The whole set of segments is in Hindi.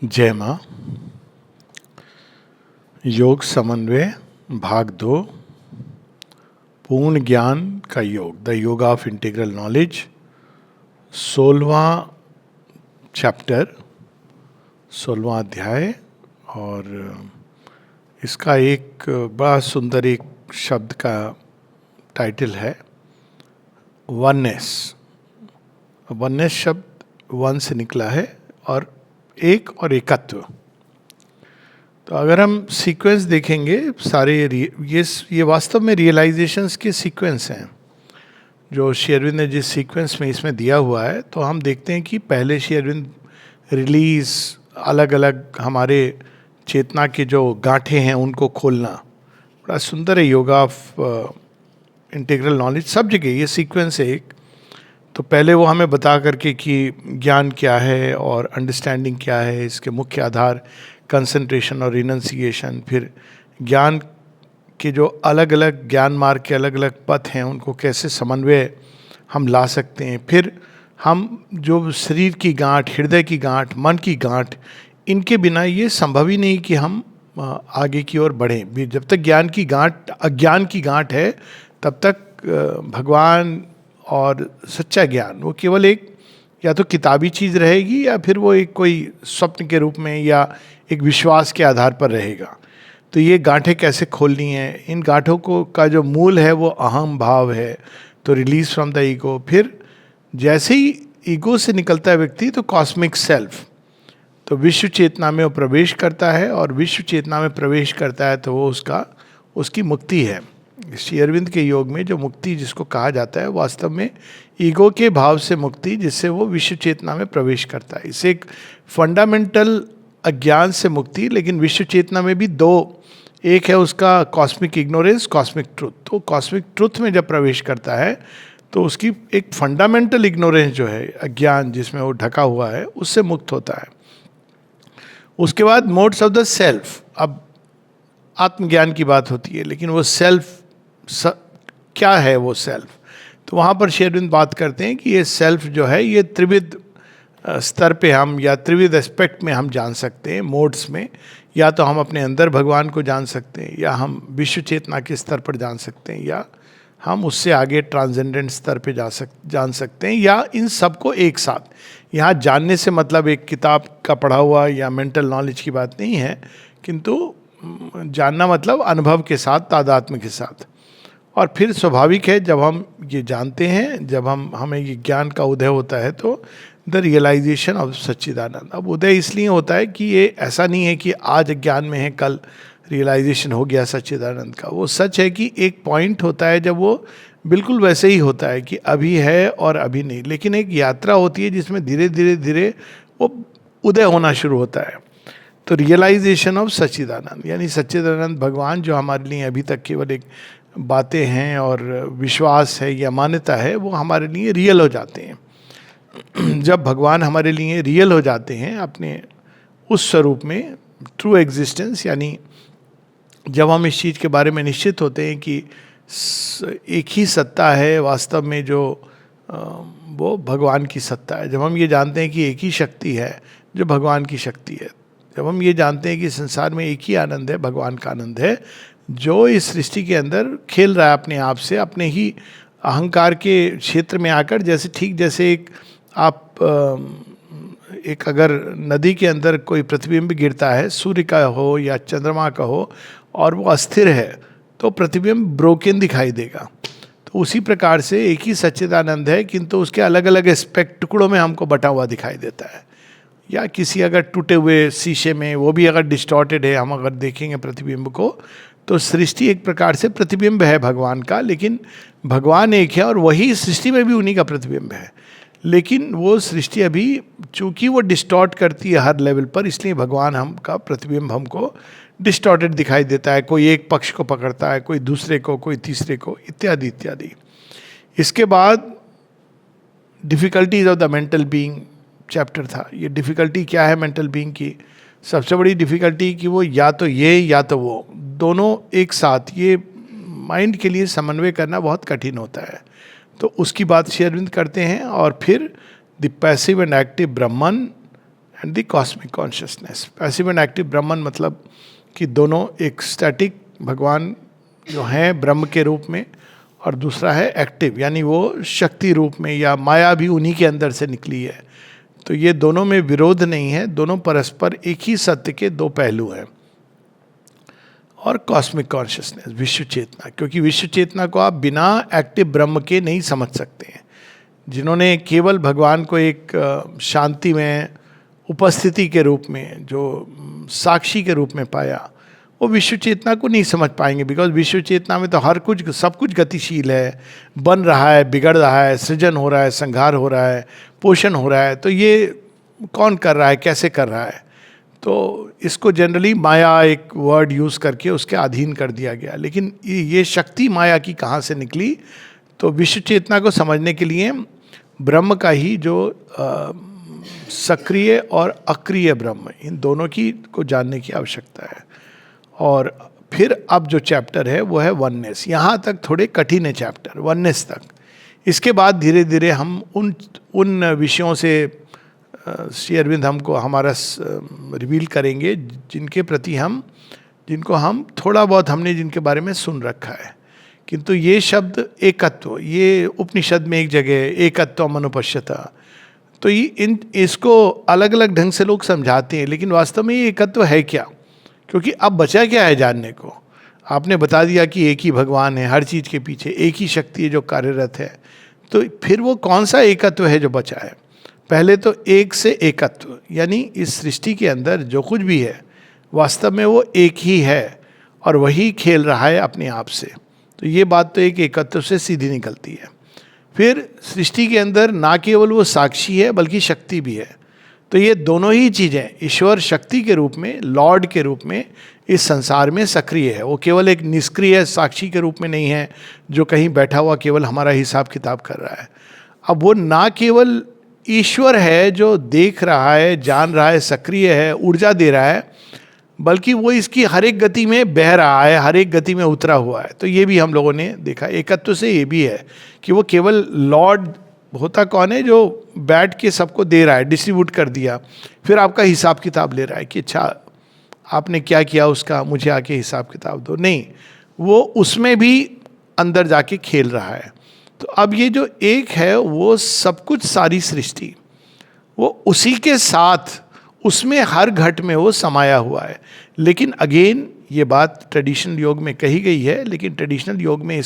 जय माँ। योग समन्वय भाग 2, पूर्ण ज्ञान का योग, द योग ऑफ इंटीग्रल नॉलेज, 16वां चैप्टर, 16वां अध्याय। और इसका एक बड़ा सुंदर एक शब्द का टाइटल है वननेस। वननेस शब्द वन से निकला है और एक और एकत्व। तो अगर हम सीक्वेंस देखेंगे सारे ये वास्तव में रियलाइजेशंस के सीक्वेंस हैं जो श्री अरविंद ने जिस सीक्वेंस में इसमें दिया हुआ है। तो हम देखते हैं कि पहले श्री अरविंद रिलीज, अलग अलग हमारे चेतना के जो गांठें हैं उनको खोलना, बड़ा सुंदर है योगा ऑफ इंटीग्रल नॉलेज। सब जगह ये सीक्वेंस है एक। तो पहले वो हमें बता करके कि ज्ञान क्या है और अंडरस्टैंडिंग क्या है, इसके मुख्य आधार कंसंट्रेशन और रिनंसिएशन, फिर ज्ञान के जो अलग अलग ज्ञान मार्ग के अलग अलग पथ हैं उनको कैसे समन्वय हम ला सकते हैं, फिर हम जो शरीर की गांठ, हृदय की गांठ, मन की गांठ, इनके बिना ये संभव ही नहीं कि हम आगे की ओर बढ़ें। जब तक ज्ञान की गांठ अज्ञान की गांठ है तब तक भगवान और सच्चा ज्ञान वो केवल एक या तो किताबी चीज़ रहेगी या फिर वो एक कोई स्वप्न के रूप में या एक विश्वास के आधार पर रहेगा। तो ये गांठें कैसे खोलनी है, इन गांठों को का जो मूल है वो अहम भाव है। तो रिलीज फ्रॉम द ईगो, फिर जैसे ही ईगो से निकलता है व्यक्ति तो कॉस्मिक सेल्फ, तो विश्व चेतना में वो प्रवेश करता है, और विश्व चेतना में प्रवेश करता है तो वो उसकी मुक्ति है। श्री अरविंद के योग में जो मुक्ति जिसको कहा जाता है वास्तव में ईगो के भाव से मुक्ति, जिससे वो विश्व चेतना में प्रवेश करता है। इसे एक फंडामेंटल अज्ञान से मुक्ति, लेकिन विश्व चेतना में भी दो, एक है उसका कॉस्मिक इग्नोरेंस, कॉस्मिक ट्रुथ। तो कॉस्मिक ट्रुथ में जब प्रवेश करता है तो उसकी एक फंडामेंटल इग्नोरेंस जो है, अज्ञान जिसमें वो ढका हुआ है, उससे मुक्त होता है। उसके बाद मोड्स ऑफ द सेल्फ, अब आत्मज्ञान की बात होती है, लेकिन वो सेल्फ क्या है, वो सेल्फ। तो वहाँ पर श्री अरविंद बात करते हैं कि ये सेल्फ जो है ये त्रिविध स्तर पे हम या त्रिविध एस्पेक्ट में हम जान सकते हैं, मोड्स में। या तो हम अपने अंदर भगवान को जान सकते हैं, या हम विश्व चेतना के स्तर पर जान सकते हैं, या हम उससे आगे ट्रांसेंडेंट स्तर पे जान सकते हैं, या इन सबको एक साथ। यहाँ जानने से मतलब एक किताब का पढ़ा हुआ या मेंटल नॉलेज की बात नहीं है, किंतु जानना मतलब अनुभव के साथ, तादात्म्य के साथ। और फिर स्वाभाविक है जब हम ये जानते हैं, जब हमें ये ज्ञान का उदय होता है तो द रियलाइजेशन ऑफ सच्चिदानंद। अब उदय इसलिए होता है कि ये ऐसा नहीं है कि आज ज्ञान में है कल रियलाइजेशन हो गया सच्चिदानंद का। वो सच है कि एक पॉइंट होता है जब वो बिल्कुल वैसे ही होता है कि अभी है और अभी नहीं, लेकिन एक यात्रा होती है जिसमें धीरे धीरे धीरे वो उदय होना शुरू होता है। तो रियलाइजेशन ऑफ सच्चिदानंद यानी सच्चिदानंद भगवान जो हमारे लिए अभी तक केवल एक बातें हैं और विश्वास है या मान्यता है, वो हमारे लिए रियल हो जाते हैं। जब भगवान हमारे लिए रियल हो जाते हैं अपने उस स्वरूप में, ट्रू एग्जिस्टेंस, यानी जब हम इस चीज़ के बारे में निश्चित होते हैं कि एक ही सत्ता है वास्तव में, जो वो भगवान की सत्ता है। जब हम ये जानते हैं कि एक ही शक्ति है जो भगवान की शक्ति है, जब हम ये जानते हैं कि संसार में एक ही आनंद है, भगवान का आनंद है, जो इस सृष्टि के अंदर खेल रहा है अपने आप से, अपने ही अहंकार के क्षेत्र में आकर। जैसे एक अगर नदी के अंदर कोई प्रतिबिंब गिरता है, सूर्य का हो या चंद्रमा का हो, और वो अस्थिर है तो प्रतिबिंब ब्रोकन दिखाई देगा। तो उसी प्रकार से एक ही सच्चिदानंद है, किंतु उसके अलग अलग एस्पेक्ट, टुकड़ों में हमको बटा हुआ दिखाई देता है। या किसी अगर टूटे हुए शीशे में, वो भी अगर डिस्टॉर्टेड है, हम अगर देखेंगे प्रतिबिंब को, तो सृष्टि एक प्रकार से प्रतिबिंब है भगवान का, लेकिन भगवान एक है और वही सृष्टि में भी उन्हीं का प्रतिबिंब है। लेकिन वो सृष्टि अभी चूंकि वो डिस्टॉर्ट करती है हर लेवल पर, इसलिए भगवान हमका प्रतिबिंब हमको डिस्टॉर्टेड दिखाई देता है। कोई एक पक्ष को पकड़ता है, कोई दूसरे को, कोई तीसरे को, इत्यादि इत्यादि। इसके बाद difficulties of the mental being chapter था। ये डिफ़िकल्टी क्या है मेंटल बीइंग की? सबसे बड़ी डिफ़िकल्टी कि वो या तो ये या तो वो, दोनों एक साथ, ये माइंड के लिए समन्वय करना बहुत कठिन होता है। तो उसकी बात श्री अरविंद करते हैं। और फिर the passive and active Brahman and the cosmic consciousness. Passive and active Brahman मतलब कि दोनों, एक स्टैटिक भगवान जो हैं ब्रह्म के रूप में, और दूसरा है एक्टिव, यानी वो शक्ति रूप में, या माया भी उन्हीं के अंदर से निकली है। तो ये दोनों में विरोध नहीं है, दोनों परस्पर एक ही सत्य के दो पहलू हैं। और कॉस्मिक कॉन्शियसनेस, विश्व चेतना, क्योंकि विश्व चेतना को आप बिना एक्टिव ब्रह्म के नहीं समझ सकते हैं। जिन्होंने केवल भगवान को एक शांति में उपस्थिति के रूप में, जो साक्षी के रूप में पाया, वो विश्व चेतना को नहीं समझ पाएंगे। बिकॉज विश्व चेतना में तो हर कुछ, सब कुछ गतिशील है, बन रहा है, बिगड़ रहा है, सृजन हो रहा है, संहार हो रहा है, पोषण हो रहा है। तो ये कौन कर रहा है, कैसे कर रहा है? तो इसको जनरली माया एक वर्ड यूज करके उसके अधीन कर दिया गया। लेकिन ये शक्ति माया की कहाँ से निकली? तो विश्व चेतना को समझने के लिए ब्रह्म का ही जो सक्रिय और अक्रिय ब्रह्म, इन दोनों की को जानने की आवश्यकता है। और फिर अब जो चैप्टर है वो है वननेस। यहाँ तक थोड़े कठिन है चैप्टर, वननेस तक। इसके बाद धीरे धीरे हम उन विषयों से श्री अरविंद हमको हमारा रिवील करेंगे जिनको हम थोड़ा बहुत हमने जिनके बारे में सुन रखा है। किंतु ये शब्द एकत्व, ये उपनिषद में एक जगह एकत्व मनुपश्यता, तो इसको अलग अलग ढंग से लोग समझाते हैं, लेकिन वास्तव में ये एकत्व है क्या? क्योंकि अब बचा क्या है जानने को? आपने बता दिया कि एक ही भगवान है, हर चीज़ के पीछे एक ही शक्ति है जो कार्यरत है। तो फिर वो कौन सा एकत्व है जो बचा है? पहले तो एक से एकत्व, यानी इस सृष्टि के अंदर जो कुछ भी है वास्तव में वो एक ही है और वही खेल रहा है अपने आप से। तो ये बात तो एक एकत्व से सीधी निकलती है। फिर सृष्टि के अंदर ना केवल वो साक्षी है बल्कि शक्ति भी है। तो ये दोनों ही चीज़ें, ईश्वर शक्ति के रूप में, लॉर्ड के रूप में इस संसार में सक्रिय है। वो केवल एक निष्क्रिय साक्षी के रूप में नहीं है जो कहीं बैठा हुआ केवल हमारा हिसाब किताब कर रहा है। अब वो ना केवल ईश्वर है जो देख रहा है, जान रहा है, सक्रिय है, ऊर्जा दे रहा है, बल्कि वो इसकी हर एक गति में बह रहा है, हर एक गति में उतरा हुआ है। तो ये भी हम लोगों ने देखा। एकत्व से ये भी है कि वो केवल लॉर्ड होता कौन है जो बैठ के सबको दे रहा है, डिस्ट्रीब्यूट कर दिया, फिर आपका हिसाब किताब ले रहा है कि अच्छा आपने क्या किया उसका, मुझे आके हिसाब किताब दो। नहीं, वो उसमें भी अंदर जाके खेल रहा है। तो अब ये जो एक है वो सब कुछ, सारी सृष्टि वो उसी के साथ, उसमें हर घट में वो समाया हुआ है। लेकिन अगेन ये बात ट्रेडिशनल योग में कही गई है, लेकिन ट्रेडिशनल योग में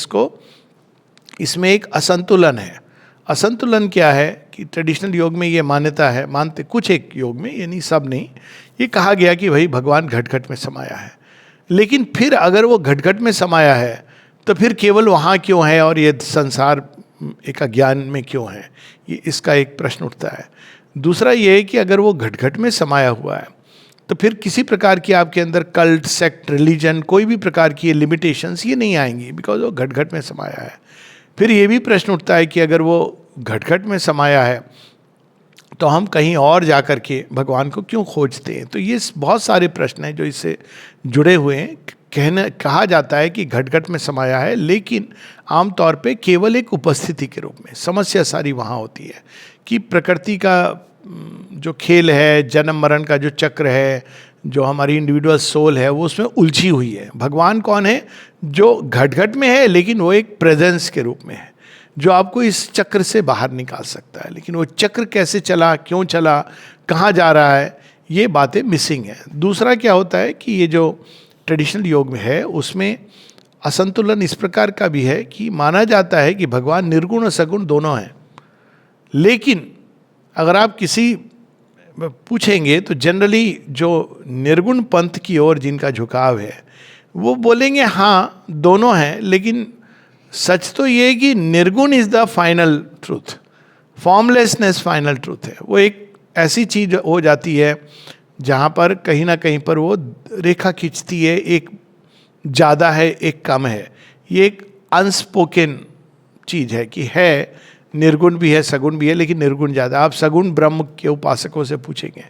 इसमें एक असंतुलन है। असंतुलन क्या है कि ट्रेडिशनल योग में ये मान्यता है, मानते कुछ एक योग में, ये नहीं सब नहीं, ये कहा गया कि भाई भगवान घट घट में समाया है। लेकिन फिर अगर वो घट घट में समाया है तो फिर केवल वहाँ क्यों है और ये संसार एक अज्ञान में क्यों है? ये इसका एक प्रश्न उठता है। दूसरा ये है कि अगर वो घट घट में समाया हुआ है तो फिर किसी प्रकार की आपके अंदर कल्ट, सेक्ट, रिलीजन, कोई भी प्रकार की लिमिटेशंस ये नहीं आएंगी, बिकॉज वो घट घट में समाया है। फिर ये भी प्रश्न उठता है कि अगर वो घट घट में समाया है तो हम कहीं और जा कर के भगवान को क्यों खोजते हैं? तो ये बहुत सारे प्रश्न हैं जो इससे जुड़े हुए हैं। कहा जाता है कि घट घट में समाया है, लेकिन आमतौर पे केवल एक उपस्थिति के रूप में। समस्या सारी वहाँ होती है कि प्रकृति का जो खेल है, जन्म मरण का जो चक्र है, जो हमारी इंडिविजुअल सोल है, वो उसमें उलझी हुई है। भगवान कौन है? जो घट घट में है लेकिन वो एक प्रेजेंस के रूप में है जो आपको इस चक्र से बाहर निकाल सकता है। लेकिन वो चक्र कैसे चला, क्यों चला, कहाँ जा रहा है, ये बातें मिसिंग है। दूसरा क्या होता है कि ये जो ट्रेडिशनल योग में है उसमें असंतुलन इस प्रकार का भी है कि माना जाता है कि भगवान निर्गुण और सगुण दोनों हैं। लेकिन अगर आप किसी पूछेंगे तो जनरली जो निर्गुण पंथ की ओर जिनका झुकाव है वो बोलेंगे हाँ दोनों हैं, लेकिन सच तो ये है कि निर्गुण is the final truth, formlessness final truth है। वो एक ऐसी चीज हो जाती है जहाँ पर कहीं ना कहीं पर वो रेखा खींचती है, एक ज़्यादा है एक कम है। ये एक अनस्पोकन चीज़ है कि है निर्गुण भी है सगुण भी है, लेकिन निर्गुण ज़्यादा। आप सगुण ब्रह्म के उपासकों से पूछेंगे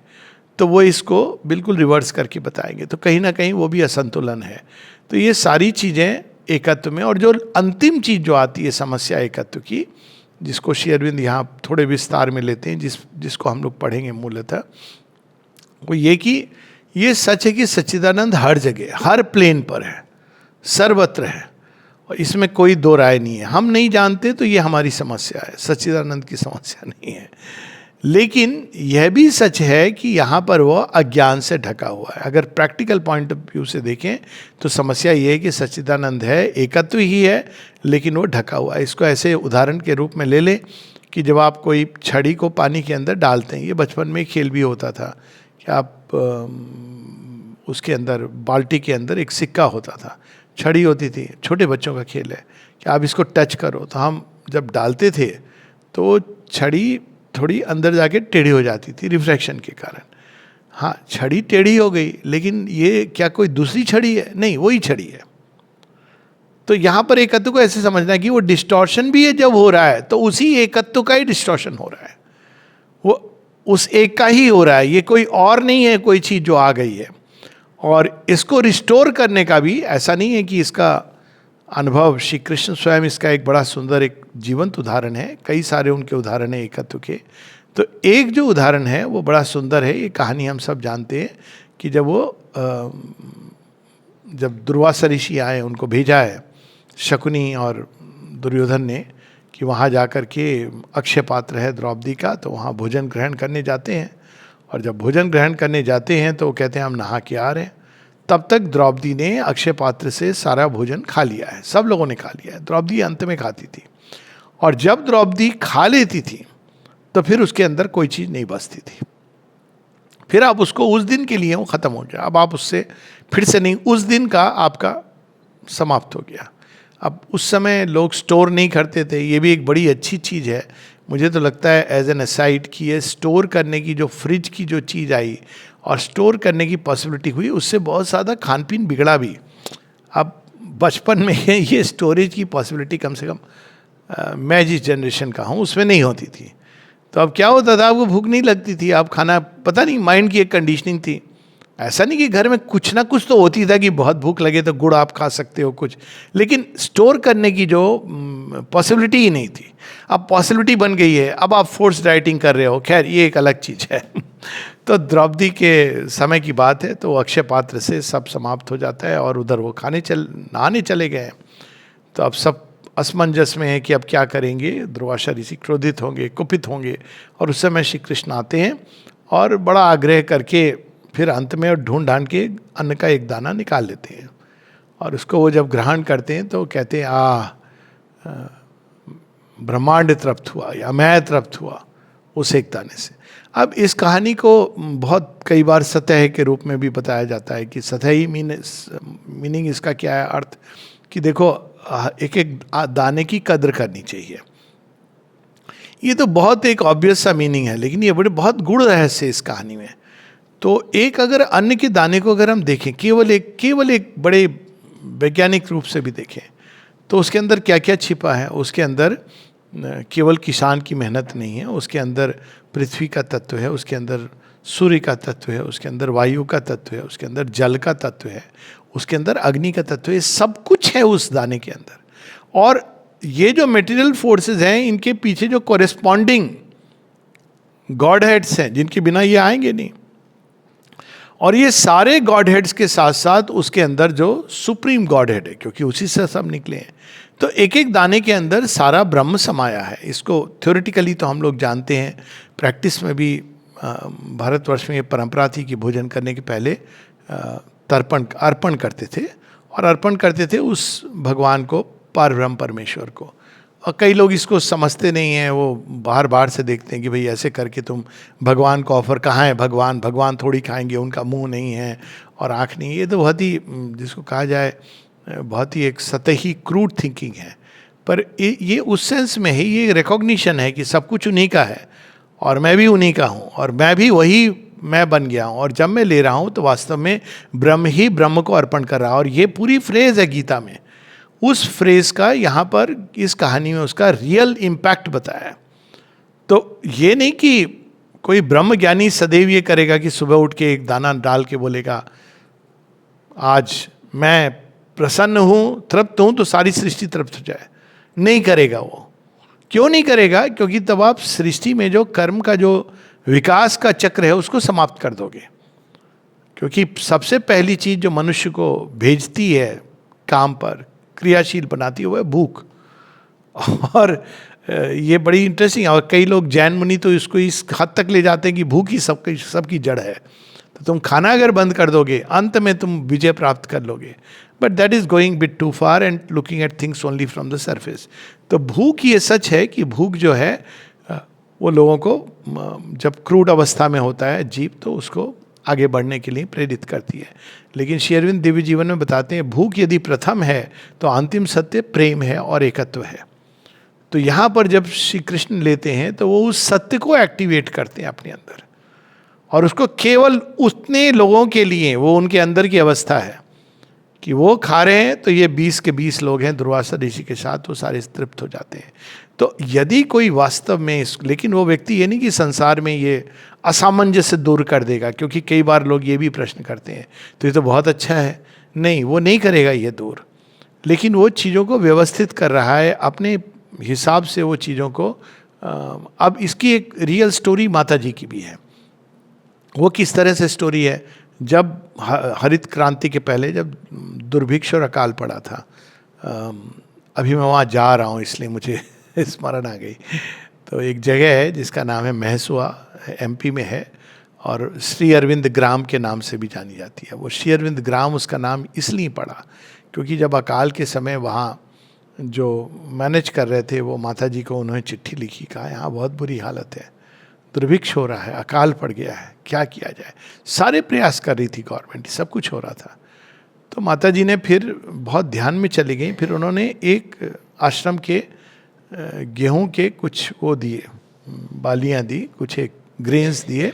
तो वो इसको बिल्कुल रिवर्स करके बताएंगे। तो कहीं ना कहीं वो भी असंतुलन है। तो ये सारी चीज़ें एकत्व में, और जो अंतिम चीज़ जो आती है समस्या एकत्व की, जिसको श्री अरविंद यहाँ थोड़े विस्तार में लेते हैं, जिसको हम लोग पढ़ेंगे मूलतः, वो ये कि ये सच है कि सच्चिदानंद हर जगह, हर प्लेन पर है, सर्वत्र है, और इसमें कोई दो राय नहीं है। हम नहीं जानते तो ये हमारी समस्या है, सच्चिदानंद की समस्या नहीं है। लेकिन यह भी सच है कि यहाँ पर वो अज्ञान से ढका हुआ है। अगर प्रैक्टिकल पॉइंट ऑफ व्यू से देखें तो समस्या ये है कि सच्चिदानंद है, एकत्व ही है, लेकिन वो ढका हुआ है। इसको ऐसे उदाहरण के रूप में ले लें कि जब आप कोई छड़ी को पानी के अंदर डालते हैं, ये बचपन में खेल भी होता था कि आप उसके अंदर, बाल्टी के अंदर एक सिक्का होता था, छड़ी होती थी, छोटे बच्चों का खेल है कि आप इसको टच करो, तो हम जब डालते थे तो छड़ी थोड़ी अंदर जाके टेढ़ी हो जाती थी रिफ्रैक्शन के कारण। हाँ, छड़ी टेढ़ी हो गई, लेकिन ये क्या कोई दूसरी छड़ी है? नहीं, वही छड़ी है। तो यहाँ पर एकत्व को ऐसे समझना है कि वो डिस्टॉर्शन भी है जब हो रहा है तो उसी एकत्व का ही डिस्टॉर्शन हो रहा है, वो उस एक का ही हो रहा है, ये कोई और नहीं है, कोई चीज़ जो आ गई है। और इसको रिस्टोर करने का भी ऐसा नहीं है कि इसका अनुभव, श्री कृष्ण स्वयं इसका एक बड़ा सुंदर एक जीवंत उदाहरण है, कई सारे उनके उदाहरण हैं एकत्व के। तो एक जो उदाहरण है वो बड़ा सुंदर है, ये कहानी हम सब जानते हैं कि जब दुर्वासा ऋषि आए, उनको भेजा है शकुनी और दुर्योधन ने कि वहाँ जा कर के अक्षय पात्र है द्रौपदी का, तो वहाँ भोजन ग्रहण करने जाते हैं। और जब भोजन ग्रहण करने जाते हैं तो वो कहते हैं हम नहा के आ रहे हैं। तब तक द्रौपदी ने अक्षय पात्र से सारा भोजन खा लिया है, सब लोगों ने खा लिया है, द्रौपदी अंत में खाती थी। और जब द्रौपदी खा लेती थी तो फिर उसके अंदर कोई चीज़ नहीं बचती थी, फिर आप उसको उस दिन के लिए वो ख़त्म हो गया, अब आप उससे फिर से नहीं, उस दिन का आपका समाप्त हो गया। अब उस समय लोग स्टोर नहीं करते थे, ये भी एक बड़ी अच्छी चीज़ है। मुझे तो लगता है एज एन असाइड कि ये स्टोर करने की जो फ्रिज की जो चीज़ आई और स्टोर करने की पॉसिबिलिटी हुई, उससे बहुत ज़्यादा खान पीन बिगड़ा भी। अब बचपन में ये स्टोरेज की पॉसिबिलिटी कम से कम मैं जिस जनरेशन का हूँ उसमें नहीं होती थी। तो अब क्या होता था, आपको भूख नहीं लगती थी, आप खाना, पता नहीं, माइंड की एक कंडीशनिंग थी। ऐसा नहीं कि घर में कुछ ना कुछ तो होती था कि बहुत भूख लगे तो गुड़ आप खा सकते हो कुछ, लेकिन स्टोर करने की जो पॉसिबिलिटी ही नहीं थी। अब पॉसिबिलिटी बन गई है, अब आप फोर्स डाइटिंग कर रहे हो, खैर ये एक अलग चीज़ है। तो द्रौपदी के समय की बात है, तो अक्षय पात्र से सब समाप्त हो जाता है और उधर वो नहाने चले गए। तो अब सब असमंजस में है कि अब क्या करेंगे। दुर्वासा ऋषि क्रोधित होंगे, कुपित होंगे, और उस समय श्री कृष्ण आते हैं और बड़ा आग्रह करके फिर अंत में ढूंढ ढांड के अन्न का एक दाना निकाल लेते हैं। और उसको वो जब ग्रहण करते हैं तो कहते हैं ब्रह्मांड तृप्त हुआ या मैं तृप्त हुआ उस एक दाने से। अब इस कहानी को बहुत कई बार सतह के रूप में भी बताया जाता है कि सतही मीनिंग इसका क्या है, अर्थ कि देखो एक एक दाने की कद्र करनी चाहिए। ये तो बहुत एक ऑब्वियस सा मीनिंग है, लेकिन ये बहुत गूढ़ रहस्य इस कहानी में। तो एक अगर अन्न के दाने को अगर हम देखें केवल एक बड़े वैज्ञानिक रूप से भी देखें तो उसके अंदर क्या क्या छिपा है। उसके अंदर केवल किसान की मेहनत नहीं है, उसके अंदर पृथ्वी का तत्व है, उसके अंदर सूर्य का तत्व है, उसके अंदर वायु का तत्व है, उसके अंदर जल का तत्व है, उसके अंदर अग्नि का तत्व है, सब कुछ है उस दाने के अंदर। और ये जो मटेरियल फोर्सेस हैं, इनके पीछे जो कॉरेस्पॉन्डिंग गॉड हेड्स हैं जिनके बिना ये आएंगे नहीं, और ये सारे गॉड हेड्स के साथ साथ उसके अंदर जो सुप्रीम गॉड हेड है, क्योंकि उसी से सब निकले हैं, तो एक एक दाने के अंदर सारा ब्रह्म समाया है। इसको थ्योरेटिकली तो हम लोग जानते हैं, प्रैक्टिस में भी भारतवर्ष में ये परंपरा थी कि भोजन करने के पहले अर्पण करते थे, और अर्पण करते थे उस भगवान को, पारब्रह्म परमेश्वर को। और कई लोग इसको समझते नहीं हैं, वो बाहर से देखते हैं कि भाई ऐसे करके तुम भगवान को ऑफर, कहाँ है भगवान थोड़ी खाएंगे, उनका मुंह नहीं है और आँख नहीं। ये तो बहुत ही, जिसको कहा जाए, बहुत ही एक सतही क्रूड थिंकिंग है। पर ये उस सेंस में ही ये रिकॉग्निशन है कि सब कुछ उन्हीं का है और मैं भी उन्हीं का हूँ, और मैं भी वही मैं बन गया हूँ, और जब मैं ले रहा हूँ तो वास्तव में ब्रह्म ही ब्रह्म को अर्पण कर रहा है। और ये पूरी फ्रेज है गीता में, उस फ्रेज का यहाँ पर इस कहानी में उसका रियल इम्पैक्ट बताया है। तो ये नहीं कि कोई ब्रह्म ज्ञानी सदैव ये करेगा कि सुबह उठ के एक दाना डाल के बोलेगा आज मैं प्रसन्न हूँ, तृप्त हूँ, तो सारी सृष्टि तृप्त हो जाए। नहीं करेगा वो। क्यों नहीं करेगा? क्योंकि तब आप सृष्टि में जो कर्म का जो विकास का चक्र है उसको समाप्त कर दोगे। क्योंकि सबसे पहली चीज जो मनुष्य को भेजती है काम पर, क्रियाशील बनाती है, वो है भूख। और ये बड़ी इंटरेस्टिंग है। और कई लोग, जैन मुनि तो इसको इस हद तक ले जाते हैं कि भूख ही सबकी जड़ है। तो तुम खाना अगर बंद कर दोगे, अंत में तुम विजय प्राप्त कर लोगे। But that is going bit too far and looking at things only from the surface. तो भूख, ये सच है कि भूख जो है वो लोगों को जब क्रूड अवस्था में होता है जीव, तो उसको आगे बढ़ने के लिए प्रेरित करती है। लेकिन श्री अरविंद दिव्य जीवन में बताते हैं, भूख यदि प्रथम है तो अंतिम सत्य प्रेम है और एकत्व है। तो यहाँ पर जब श्री कृष्ण लेते हैं तो वो उस सत्य को एक्टिवेट करते हैं अपने अंदर, और उसको केवल उतने लोगों के लिए, वो उनके अंदर की अवस्था है कि वो खा रहे हैं तो ये 20 के 20 लोग हैं दुर्वासा ऋषि के साथ, वो सारे तृप्त हो जाते हैं। तो यदि कोई वास्तव में लेकिन वो व्यक्ति ये नहीं कि संसार में ये असामंजस्य दूर कर देगा, क्योंकि कई बार लोग ये भी प्रश्न करते हैं तो ये तो बहुत अच्छा है। नहीं, वो नहीं करेगा ये दूर, लेकिन वो चीज़ों को व्यवस्थित कर रहा है अपने हिसाब से वो चीज़ों को। अब इसकी एक रियल स्टोरी माता जी की भी है। वो किस तरह से स्टोरी है, जब हरित क्रांति के पहले जब दुर्भिक्ष और अकाल पड़ा था, अभी मैं वहाँ जा रहा हूँ इसलिए मुझे स्मरण आ गई। तो एक जगह है जिसका नाम है महसुआ, एमपी में है, और श्री अरविंद ग्राम के नाम से भी जानी जाती है। वो श्री अरविंद ग्राम उसका नाम इसलिए पड़ा क्योंकि जब अकाल के समय वहाँ जो मैनेज कर रहे थे वो माता जी को उन्होंने चिट्ठी लिखी, कहा यहाँ बहुत बुरी हालत है, दुर्भिक्ष हो रहा है, अकाल पड़ गया है, क्या किया जाए। सारे प्रयास कर रही थी गवर्नमेंट, सब कुछ हो रहा था। तो माता जी ने फिर बहुत ध्यान में चली गई। फिर उन्होंने एक आश्रम के गेहूं के कुछ वो दिए, बालियां दी, कुछ एक ग्रेन्स दिए।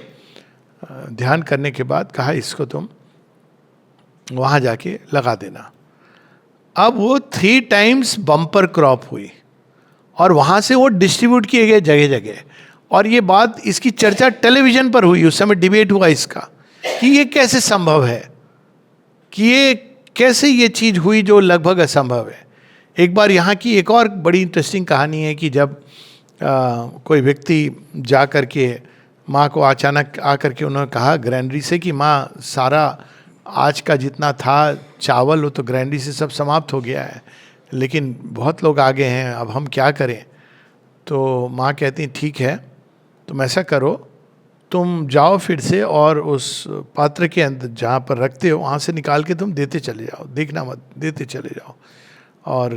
ध्यान करने के बाद कहा इसको तुम वहाँ जाके लगा देना। अब वो 3 टाइम्स बम्पर क्रॉप हुई और वहाँ से वो डिस्ट्रीब्यूट किए गए जगह जगह। और ये बात, इसकी चर्चा टेलीविजन पर हुई, उस समय डिबेट हुआ इसका कि ये कैसे संभव है, कि ये कैसे ये चीज़ हुई जो लगभग असंभव है। एक बार यहाँ की एक और बड़ी इंटरेस्टिंग कहानी है कि जब कोई व्यक्ति जा कर के माँ को अचानक आकर के उन्होंने कहा ग्रैंडरी से कि माँ, सारा आज का जितना था चावल वो तो ग्रैंडरी से सब समाप्त हो गया है, लेकिन बहुत लोग आ गए हैं, अब हम क्या करें। तो माँ कहती ठीक है, तुम ऐसा करो, तुम जाओ फिर से और उस पात्र के अंदर जहाँ पर रखते हो वहाँ से निकाल के तुम देते चले जाओ, देखना मत, देते चले जाओ। और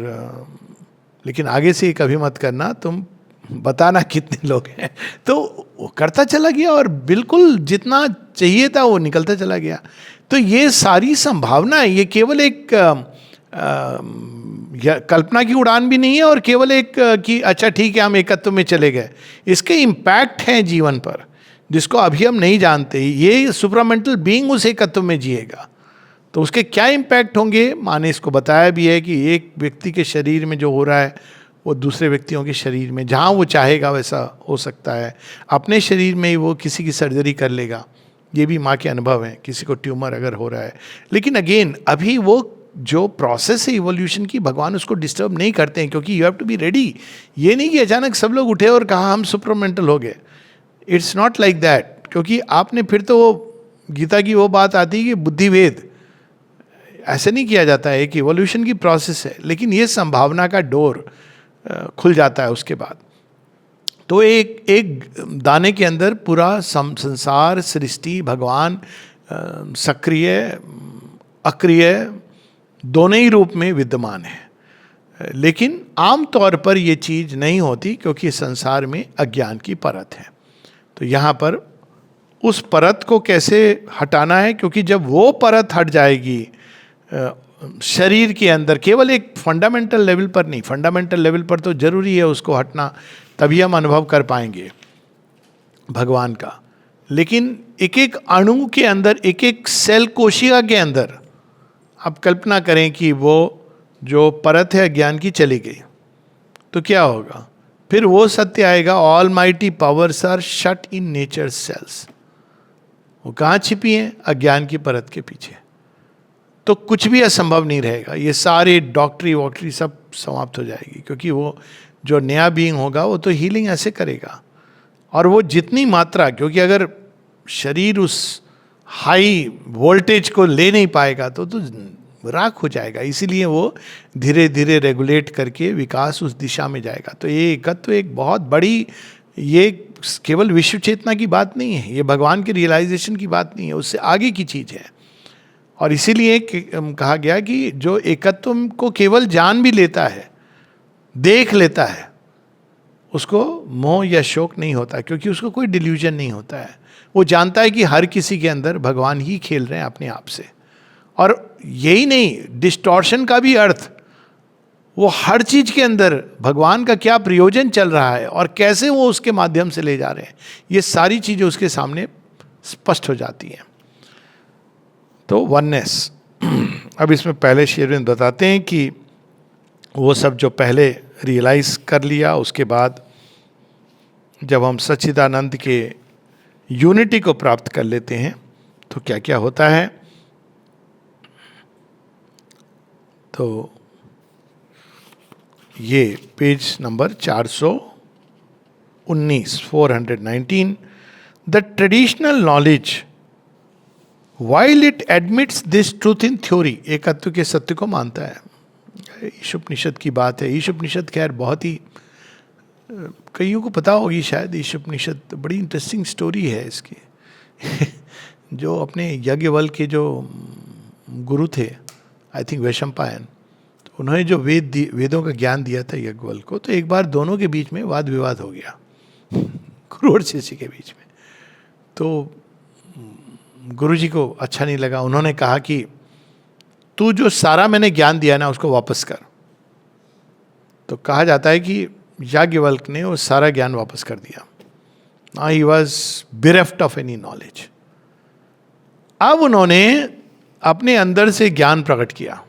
लेकिन आगे से कभी मत करना, तुम बताना कितने लोग हैं। तो वो करता चला गया और बिल्कुल जितना चाहिए था वो निकलता चला गया। तो ये सारी संभावना है, ये केवल एक कल्पना की उड़ान भी नहीं है और केवल एक कि अच्छा ठीक है हम एकत्व में चले गए। इसके इम्पैक्ट हैं जीवन पर जिसको अभी हम नहीं जानते। ये सुपरामेंटल बीइंग उस एकत्व में जिएगा तो उसके क्या इम्पैक्ट होंगे, माँ ने इसको बताया भी है कि एक व्यक्ति के शरीर में जो हो रहा है वो दूसरे व्यक्तियों के शरीर में जहाँ वो चाहेगा वैसा हो सकता है। अपने शरीर में ही वो किसी की सर्जरी कर लेगा, ये भी माँ के अनुभव है, किसी को ट्यूमर अगर हो रहा है। लेकिन अगेन अभी वो जो प्रोसेस है इवोल्यूशन की, भगवान उसको डिस्टर्ब नहीं करते हैं क्योंकि you have to be ready. ये नहीं कि अचानक सब लोग उठे और कहा हम सुपरमेंटल हो गए। इट्स नॉट लाइक दैट, क्योंकि आपने फिर तो गीता की वो बात आती है कि बुद्धिभेद ऐसे नहीं किया जाता है, एक इवोल्यूशन की प्रोसेस है। लेकिन ये संभावना का डोर खुल जाता है उसके बाद। तो एक दाने के अंदर पूरा संसार, सृष्टि, भगवान सक्रिय अक्रिय दोनों ही रूप में विद्यमान है। लेकिन आम तौर पर ये चीज़ नहीं होती क्योंकि संसार में अज्ञान की परत है। तो यहाँ पर उस परत को कैसे हटाना है, क्योंकि जब वो परत हट जाएगी शरीर के अंदर, केवल एक फंडामेंटल लेवल पर नहीं, फंडामेंटल लेवल पर तो जरूरी है उसको हटना, तभी हम अनुभव कर पाएंगे भगवान का। लेकिन एक एक अणु के अंदर, एक एक सेल कोशिका के अंदर आप कल्पना करें कि वो जो परत है अज्ञान की चली गई तो क्या होगा। फिर वो सत्य आएगा, all mighty powers are shut in nature cells. वो कहाँ छिपी हैं? अज्ञान की परत के पीछे। तो कुछ भी असंभव नहीं रहेगा, ये सारे डॉक्टरी वॉक्टरी सब समाप्त हो जाएगी, क्योंकि वो जो नया बीइंग होगा वो तो हीलिंग ऐसे करेगा। और वो जितनी मात्रा, क्योंकि अगर शरीर उस हाई वोल्टेज को ले नहीं पाएगा तो राख हो जाएगा। इसीलिए वो धीरे धीरे रेगुलेट करके विकास उस दिशा में जाएगा। तो ये एकत्व एक बहुत बड़ी, ये केवल विश्व चेतना की बात नहीं है, ये भगवान के रियलाइजेशन की बात नहीं है, उससे आगे की चीज है। और इसीलिए कहा गया कि जो एकत्व को केवल जान भी लेता है, देख लेता है, उसको मोह या शोक नहीं होता, क्योंकि उसको कोई डिल्यूजन नहीं होता है। वो जानता है कि हर किसी के अंदर भगवान ही खेल रहे हैं अपने आप से। और यही नहीं, डिस्टॉर्शन का भी अर्थ, वो हर चीज के अंदर भगवान का क्या प्रयोजन चल रहा है और कैसे वो उसके माध्यम से ले जा रहे हैं, ये सारी चीजें उसके सामने स्पष्ट हो जाती हैं। तो वननेस। अब इसमें पहले श्री अरविंद बताते हैं कि वो सब जो पहले रियलाइज कर लिया, उसके बाद जब हम सच्चिदानंद के यूनिटी को प्राप्त कर लेते हैं तो क्या क्या होता है। तो ये page number 419 the traditional knowledge while it admits this truth in theory, एकत्व के सत्य को मानता है। ईशोपनिषद की बात है। ईशोपनिषद खैर बहुत ही, कईयों को पता होगी शायद, ईशोपनिषद बड़ी इंटरेस्टिंग स्टोरी है इसकी। जो अपने याज्ञवल्क्य के जो गुरु थे, आई थिंक वैशंपायन, तो उन्होंने जो वेदों का ज्ञान दिया था याज्ञवल्क्य को, तो एक बार दोनों के बीच में वाद विवाद हो गया, गुरु और शिष्य के बीच में। तो गुरु जी को अच्छा नहीं लगा। उन्होंने कहा कि तू जो सारा मैंने ज्ञान दिया ना उसको वापस कर। तो कहा जाता है कि याज्ञवल्क्य ने वो सारा ज्ञान वापस कर दिया। Now he was bereft of any knowledge. अब उन्होंने अपने अंदर से ज्ञान प्रकट किया।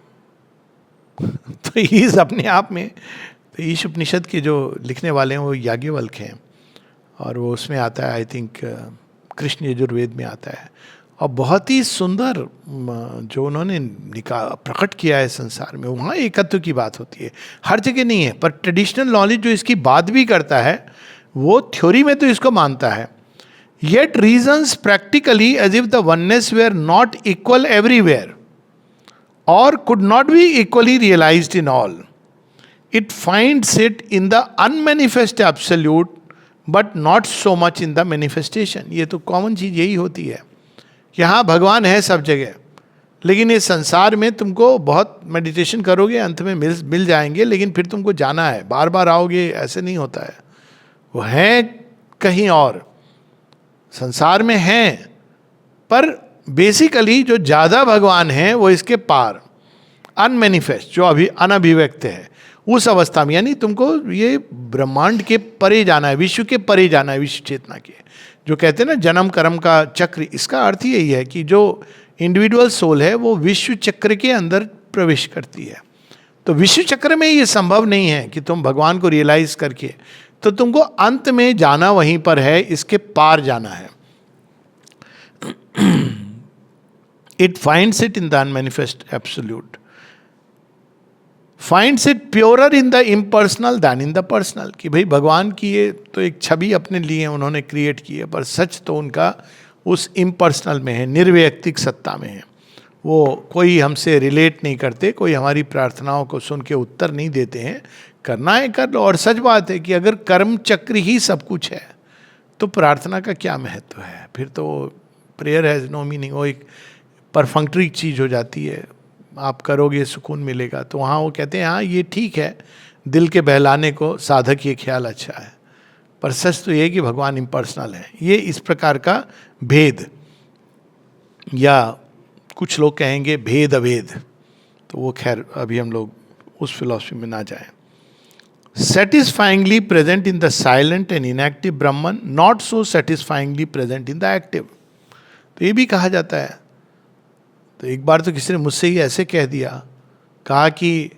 तो इस अपने आप में, तो ईश उपनिषद के जो लिखने वाले हैं वो याज्ञवल्क्य हैं, और वो उसमें आता है, आई थिंक कृष्ण यजुर्वेद में आता है। और बहुत ही सुंदर जो उन्होंने प्रकट किया है संसार में, वहाँ एकत्व की बात होती है। हर जगह नहीं है, पर ट्रेडिशनल नॉलेज जो इसकी बात भी करता है वो थ्योरी में तो इसको मानता है। Yet reasons practically as if the oneness were not equal everywhere or could not be equally realised in all. It finds it in the unmanifest absolute but not so much in the manifestation. ये तो कॉमन चीज यही होती है कि हाँ भगवान है सब जगह, लेकिन इस संसार में तुमको बहुत मेडिटेशन करोगे, अंत में मिल जाएंगे, लेकिन फिर तुमको जाना है, बार बार आओगे, ऐसे नहीं होता है। वो है कहीं और, संसार में हैं, पर बेसिकली जो ज़्यादा भगवान है वो इसके पार, अनमैनिफेस्ट, जो अभी अनभिव्यक्त है, उस अवस्था में। यानी तुमको ये ब्रह्मांड के परे जाना है, विश्व के परे जाना है, विश्व चेतना के। जो कहते हैं ना जन्म कर्म का चक्र, इसका अर्थ यही है कि जो इंडिविजुअल सोल है वो विश्व चक्र के अंदर प्रवेश करती है। तो विश्व चक्र में ये संभव नहीं है कि तुम भगवान को रियलाइज करके, तो तुमको अंत में जाना वहीं पर है, इसके पार जाना है। It finds it in the unmanifest absolute, finds it purer in the impersonal than in the personal. कि भाई भगवान की ये तो एक छवि अपने लिए उन्होंने क्रिएट की है, पर सच तो उनका उस इम्पर्सनल में है, निर्वैयक्तिक सत्ता में है। वो कोई हमसे रिलेट नहीं करते, कोई हमारी प्रार्थनाओं को सुन के उत्तर नहीं देते हैं। करना है कर लो। और सच बात है कि अगर कर्म चक्र ही सब कुछ है तो प्रार्थना का क्या महत्व है? फिर तो प्रेयर हैज़ नो मीनिंग, वो एक परफंक्ट्री चीज़ हो जाती है। आप करोगे सुकून मिलेगा। तो वहाँ वो कहते हैं हाँ ये ठीक है, दिल के बहलाने को साधक ये ख्याल अच्छा है, पर सच तो ये कि भगवान इम्पर्सनल है। ये इस प्रकार का भेद, या कुछ लोग कहेंगे भेद अभेद, तो वो खैर अभी हम लोग उस फिलॉसफी में ना जाएं। Satisfyingly present in the silent and inactive Brahman, not so satisfyingly present in the active. तो ये भी कहा जाता है। तो एक बार तो किसी ने मुझसे ही ऐसे कह दिया, कहा कि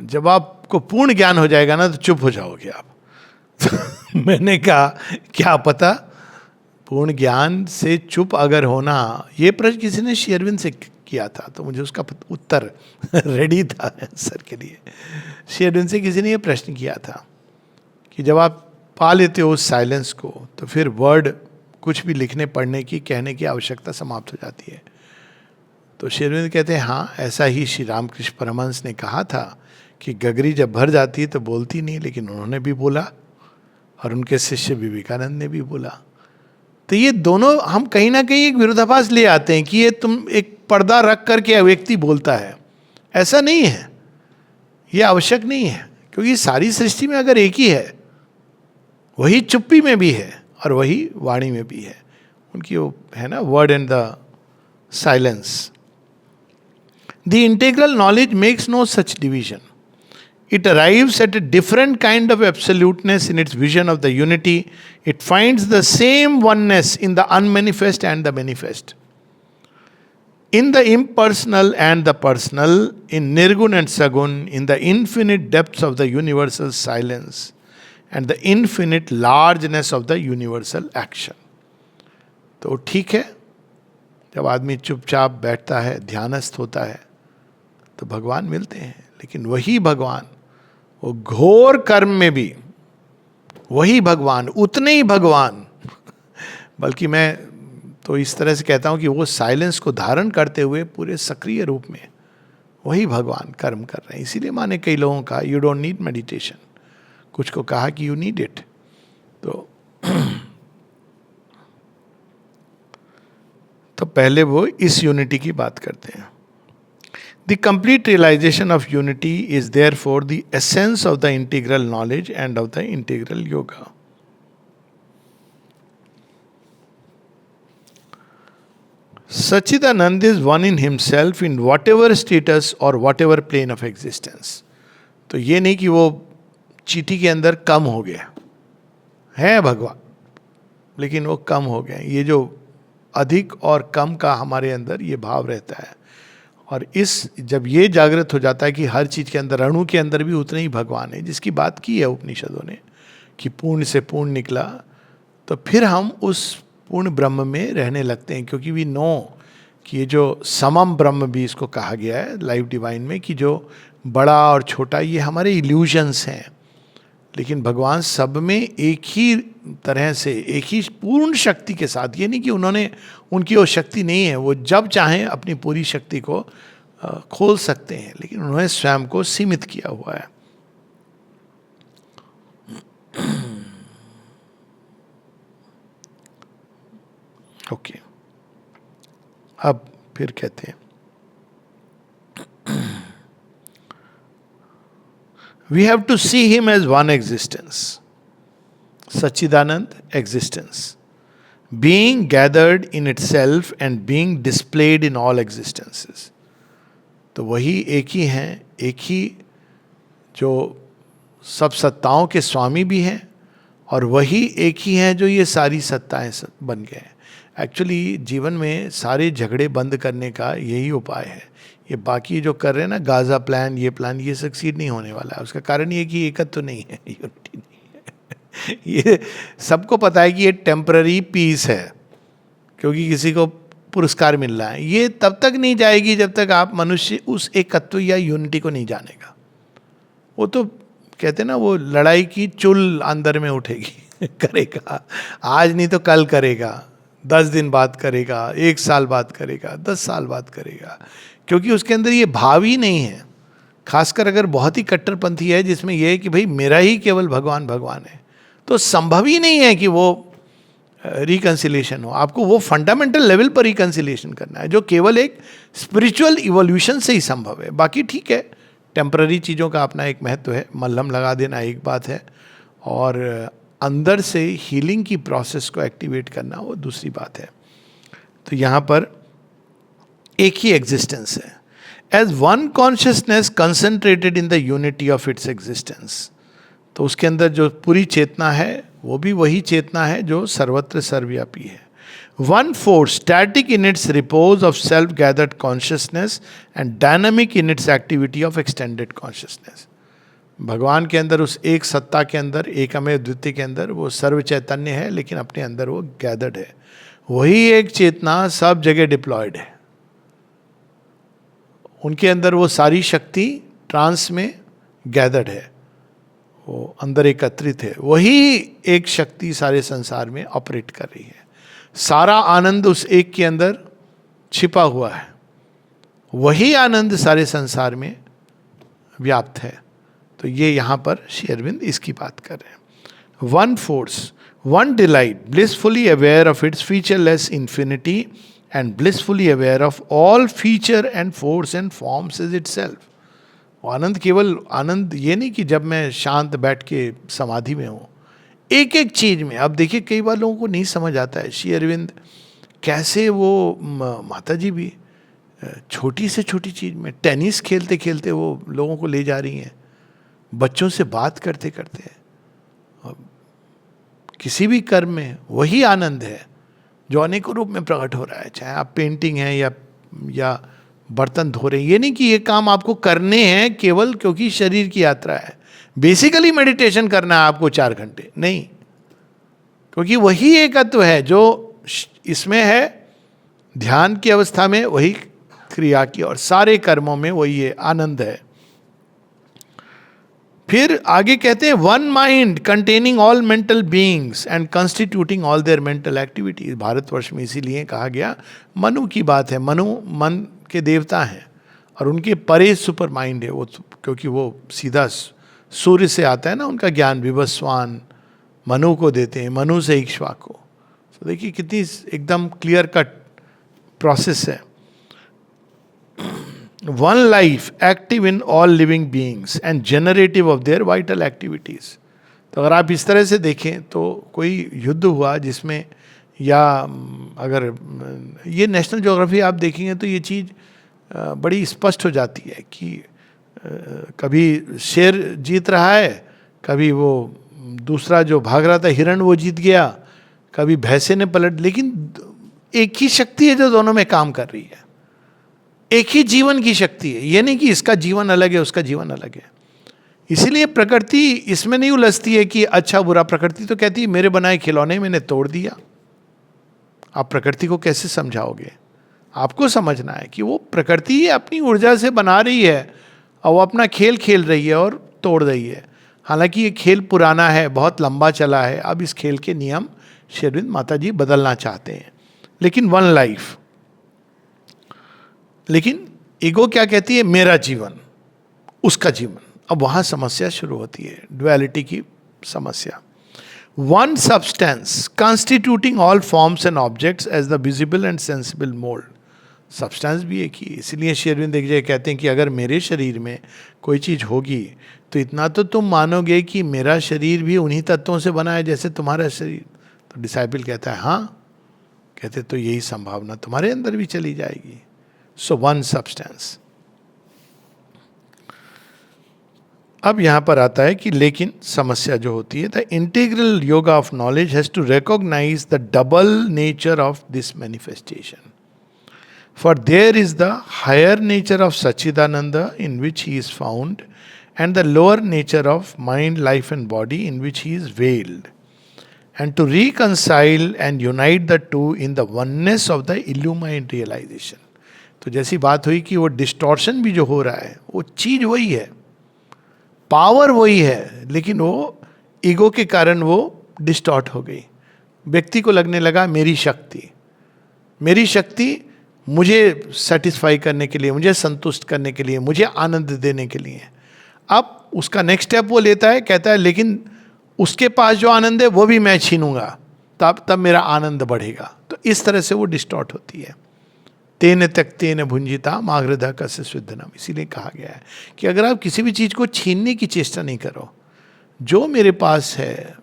जब आपको पूर्ण ज्ञान हो जाएगा ना तो चुप हो जाओगे आप। तो मैंने कहा क्या पता पूर्ण ज्ञान से चुप अगर होना, ये प्रश्न किसी ने श्री अरविंद से किया था, तो मुझे उसका उत्तर रेडी था आंसर के लिए। श्री अरविंद से किसी ने ये प्रश्न किया था कि जब आप पा लेते हो उस साइलेंस को, तो फिर वर्ड कुछ भी लिखने पढ़ने की कहने की आवश्यकता समाप्त हो जाती है। तो श्री अरविंद कहते हैं हाँ, ऐसा ही श्री रामकृष्ण परमहंस ने कहा था कि गगरी जब भर जाती है तो बोलती नहीं, लेकिन उन्होंने भी बोला और उनके शिष्य विवेकानंद ने भी बोला। तो ये दोनों हम कहीं ना कहीं एक विरोधाभास ले आते हैं कि ये तुम एक पर्दा रख करके व्यक्ति बोलता है, ऐसा नहीं है, ये आवश्यक नहीं है, क्योंकि सारी सृष्टि में अगर एक ही है, वही चुप्पी में भी है और वही वाणी में भी है। उनकी वो है ना, word and the silence. The integral knowledge makes no such division. It arrives at a different kind of absoluteness in its vision of the unity. It finds the same oneness in the unmanifest and the manifest. In the impersonal and the personal, in Nirgun and Sagun, in the infinite depths of the universal silence and the infinite largeness of the universal action. तो ठीक है, जब आदमी चुपचाप बैठता है, ध्यानस्थ होता है, तो भगवान मिलते हैं। लेकिन वही भगवान वो घोर कर्म में भी वही भगवान, उतने ही भगवान, बल्कि मैं तो इस तरह से कहता हूं कि वो साइलेंस को धारण करते हुए पूरे सक्रिय रूप में वही भगवान कर्म कर रहे हैं। इसीलिए माने कई लोगों का यू डोंट नीड मेडिटेशन, कुछ को कहा कि यू नीड इट। तो पहले वो इस यूनिटी की बात करते हैं। The complete realization of unity is therefore the essence of the integral knowledge and of the integral yoga. Sachidanand is one in himself in whatever status or whatever plane of existence. तो ये नहीं कि वो चीटी के अंदर कम हो गया है भगवान, लेकिन वो कम हो गए। ये जो अधिक और कम का हमारे अंदर ये भाव रहता है, और इस जब ये जागृत हो जाता है कि हर चीज़ के अंदर, अणु के अंदर भी उतने ही भगवान है, जिसकी बात की है उपनिषदों ने कि पूर्ण से पूर्ण निकला, तो फिर हम उस पूर्ण ब्रह्म में रहने लगते हैं। क्योंकि वी नो कि ये जो समम ब्रह्म भी इसको कहा गया है लाइफ डिवाइन में, कि जो बड़ा और छोटा ये हमारे इल्यूजन्स हैं, लेकिन भगवान सब में एक ही तरह से, एक ही पूर्ण शक्ति के साथ। ये नहीं कि उन्होंने, उनकी वो शक्ति नहीं है, वो जब चाहें अपनी पूरी शक्ति को खोल सकते हैं, लेकिन उन्होंने स्वयं को सीमित किया हुआ है। ओके, अब फिर कहते हैं we have to see him as one existence, Sachidanand existence, being gathered in itself and being displayed in all existences. तो वही एक ही हैं, एक ही जो सब सत्ताओं के स्वामी भी हैं, और वही एक ही हैं जो ये सारी सत्ताएं बन गए हैं। एक्चुअली जीवन में सारे झगड़े बंद करने का यही उपाय है। ये बाकी जो कर रहे हैं ना, गाजा प्लान, ये प्लान, ये सक्सीड नहीं होने वाला है। उसका कारण ये कि एकत्व तो नहीं है, यूनिटी नहीं है। ये सबको पता है कि ये टेम्पररी पीस है, क्योंकि किसी को पुरस्कार मिल रहा है। ये तब तक नहीं जाएगी जब तक आप मनुष्य उस एकत्व या यूनिटी को नहीं जानेगा। वो तो कहते हैं ना, वो लड़ाई की चुल अंदर में उठेगी, करेगा आज नहीं तो कल करेगा, 10 दिन बाद करेगा, 1 साल बाद करेगा, 10 साल बाद करेगा, क्योंकि उसके अंदर ये भाव ही नहीं है। खासकर अगर बहुत ही कट्टरपंथी है, जिसमें यह है कि भाई मेरा ही केवल भगवान भगवान है, तो संभव ही नहीं है कि वो रिकंसिलेशन हो। आपको वो फंडामेंटल लेवल पर रिकंसिलेशन करना है, जो केवल एक स्पिरिचुअल इवोल्यूशन से ही संभव है। बाकी ठीक है, टेम्पररी चीज़ों का अपना एक महत्व है, मल्हम लगा देना एक बात है, और अंदर से हीलिंग की प्रोसेस को एक्टिवेट करना वो दूसरी बात है। तो यहाँ पर एक ही एग्जिस्टेंस है, as one consciousness concentrated in the unity of its existence. तो उसके अंदर जो पूरी चेतना है वो भी वही चेतना है जो सर्वत्र सर्वव्यापी है। One force static in its repose of self gathered consciousness and dynamic in its activity of extended consciousness. भगवान के अंदर, उस एक सत्ता के अंदर, एकमेव द्वितीय के अंदर वो सर्व चैतन्य है, लेकिन अपने अंदर वो गैदर्ड है। वही एक चेतना सब जगह डिप्लॉयड है, उनके अंदर वो सारी शक्ति ट्रांस में गैदर्ड है, वो अंदर एकत्रित है। वही एक शक्ति सारे संसार में ऑपरेट कर रही है। सारा आनंद उस एक के अंदर छिपा हुआ है, वही आनंद सारे संसार में व्याप्त है। तो ये यहाँ पर श्री अरविंद इसकी बात कर रहे हैं। One force, one delight, blissfully aware of its featureless infinity and blissfully aware of all feature and force and forms is itself. आनंद केवल आनंद ये नहीं कि जब मैं शांत बैठ के समाधि में हूँ, एक एक चीज में। अब देखिए कई बार लोगों को नहीं समझ आता है श्री अरविंद कैसे वो माता जी भी छोटी से छोटी चीज में, टेनिस खेलते खेलते वो लोगों को ले जा रही हैं, बच्चों से बात करते करते, किसी भी कर्म में वही आनंद है जो अनेकों रूप में प्रकट हो रहा है। चाहे आप पेंटिंग है या बर्तन धो रहे हैं, ये नहीं कि ये काम आपको करने हैं केवल क्योंकि शरीर की यात्रा है, बेसिकली मेडिटेशन करना है आपको 4 घंटे नहीं, क्योंकि वही एकत्व है जो इसमें है, ध्यान की अवस्था में वही क्रिया की, और सारे कर्मों में वही है, आनंद है। फिर आगे कहते हैं one mind containing all mental beings and constituting all their mental activities. Bharatvarsh में इसीलिए कहा गया मनु की बात है, मनु मन के देवता हैं और उनके परे सुपर माइंड है वो, क्योंकि वो सीधा सूर्य से आता है ना उनका ज्ञान, विवस्वान मनु को देते हैं, मनु से इक्ष्वाकु। तो देखिए कितनी एकदम क्लियर कट प्रोसेस है। One life active in all living beings and generative of their vital activities. तो अगर आप इस तरह से देखें तो कोई युद्ध हुआ जिसमें, या अगर ये नेशनल ज्योग्राफी आप देखेंगे तो ये चीज़ बड़ी स्पष्ट हो जाती है कि कभी शेर जीत रहा है, कभी वो दूसरा जो भाग रहा था हिरण वो जीत गया, कभी भैंसे ने पलट, लेकिन एक ही शक्ति है जो दोनों में काम कर रही है, एक ही जीवन की शक्ति है। ये नहीं कि इसका जीवन अलग है उसका जीवन अलग है। इसीलिए प्रकृति इसमें नहीं उलझती है कि अच्छा बुरा। प्रकृति तो कहती है मेरे बनाए खिलौने मैंने तोड़ दिया। आप प्रकृति को कैसे समझाओगे? आपको समझना है कि वो प्रकृति अपनी ऊर्जा से बना रही है और वो अपना खेल खेल रही है और तोड़ रही है। हालांकि ये खेल पुराना है, बहुत लंबा चला है, अब इस खेल के नियम श्री अरविंद माता जी बदलना चाहते हैं। लेकिन वन लाइफ, लेकिन ईगो क्या कहती है? मेरा जीवन, उसका जीवन। अब वहां समस्या शुरू होती है, ड्युअलिटी की समस्या। One substance constituting all forms and objects as the visible and sensible mould. Substance भी एक ही, इसलिए श्री अरविंद एक जगह कहते हैं कि अगर मेरे शरीर में कोई चीज होगी तो इतना तो तुम मानोगे कि मेरा शरीर भी उन्हीं तत्वों से बना है जैसे तुम्हारा शरीर। तो डिसाइपल कहता है हाँ, कहते तो यही संभावना तुम्हारे अंदर भी चली जाएगी। So one substance. अब यहां पर आता है कि लेकिन समस्या जो होती है, the integral yoga of knowledge has to recognise the double nature of this manifestation. For there is the higher nature of Sachidananda in which he is found, and the lower nature of mind, life and body in which he is veiled. And to reconcile and unite the two in the oneness of the illumined realization. तो जैसी बात हुई कि वो डिस्टॉर्शन भी जो हो रहा है वो चीज वही है, पावर वही है, लेकिन वो ईगो के कारण वो डिस्टॉर्ट हो गई। व्यक्ति को लगने लगा मेरी शक्ति मुझे सेटिस्फाई करने के लिए, मुझे संतुष्ट करने के लिए, मुझे आनंद देने के लिए। अब उसका नेक्स्ट स्टेप वो लेता है, कहता है लेकिन उसके पास जो आनंद है वो भी मैं छीनूंगा, तब मेरा आनंद बढ़ेगा। तो इस तरह से वो डिस्टॉर्ट होती है। तेन त्यक्तेन भुंजिता मागृधा कस्य स्विद्धनम। इसीलिए कहा गया है कि अगर आप किसी भी चीज़ को छीनने की चेष्टा नहीं करो, जो मेरे पास है,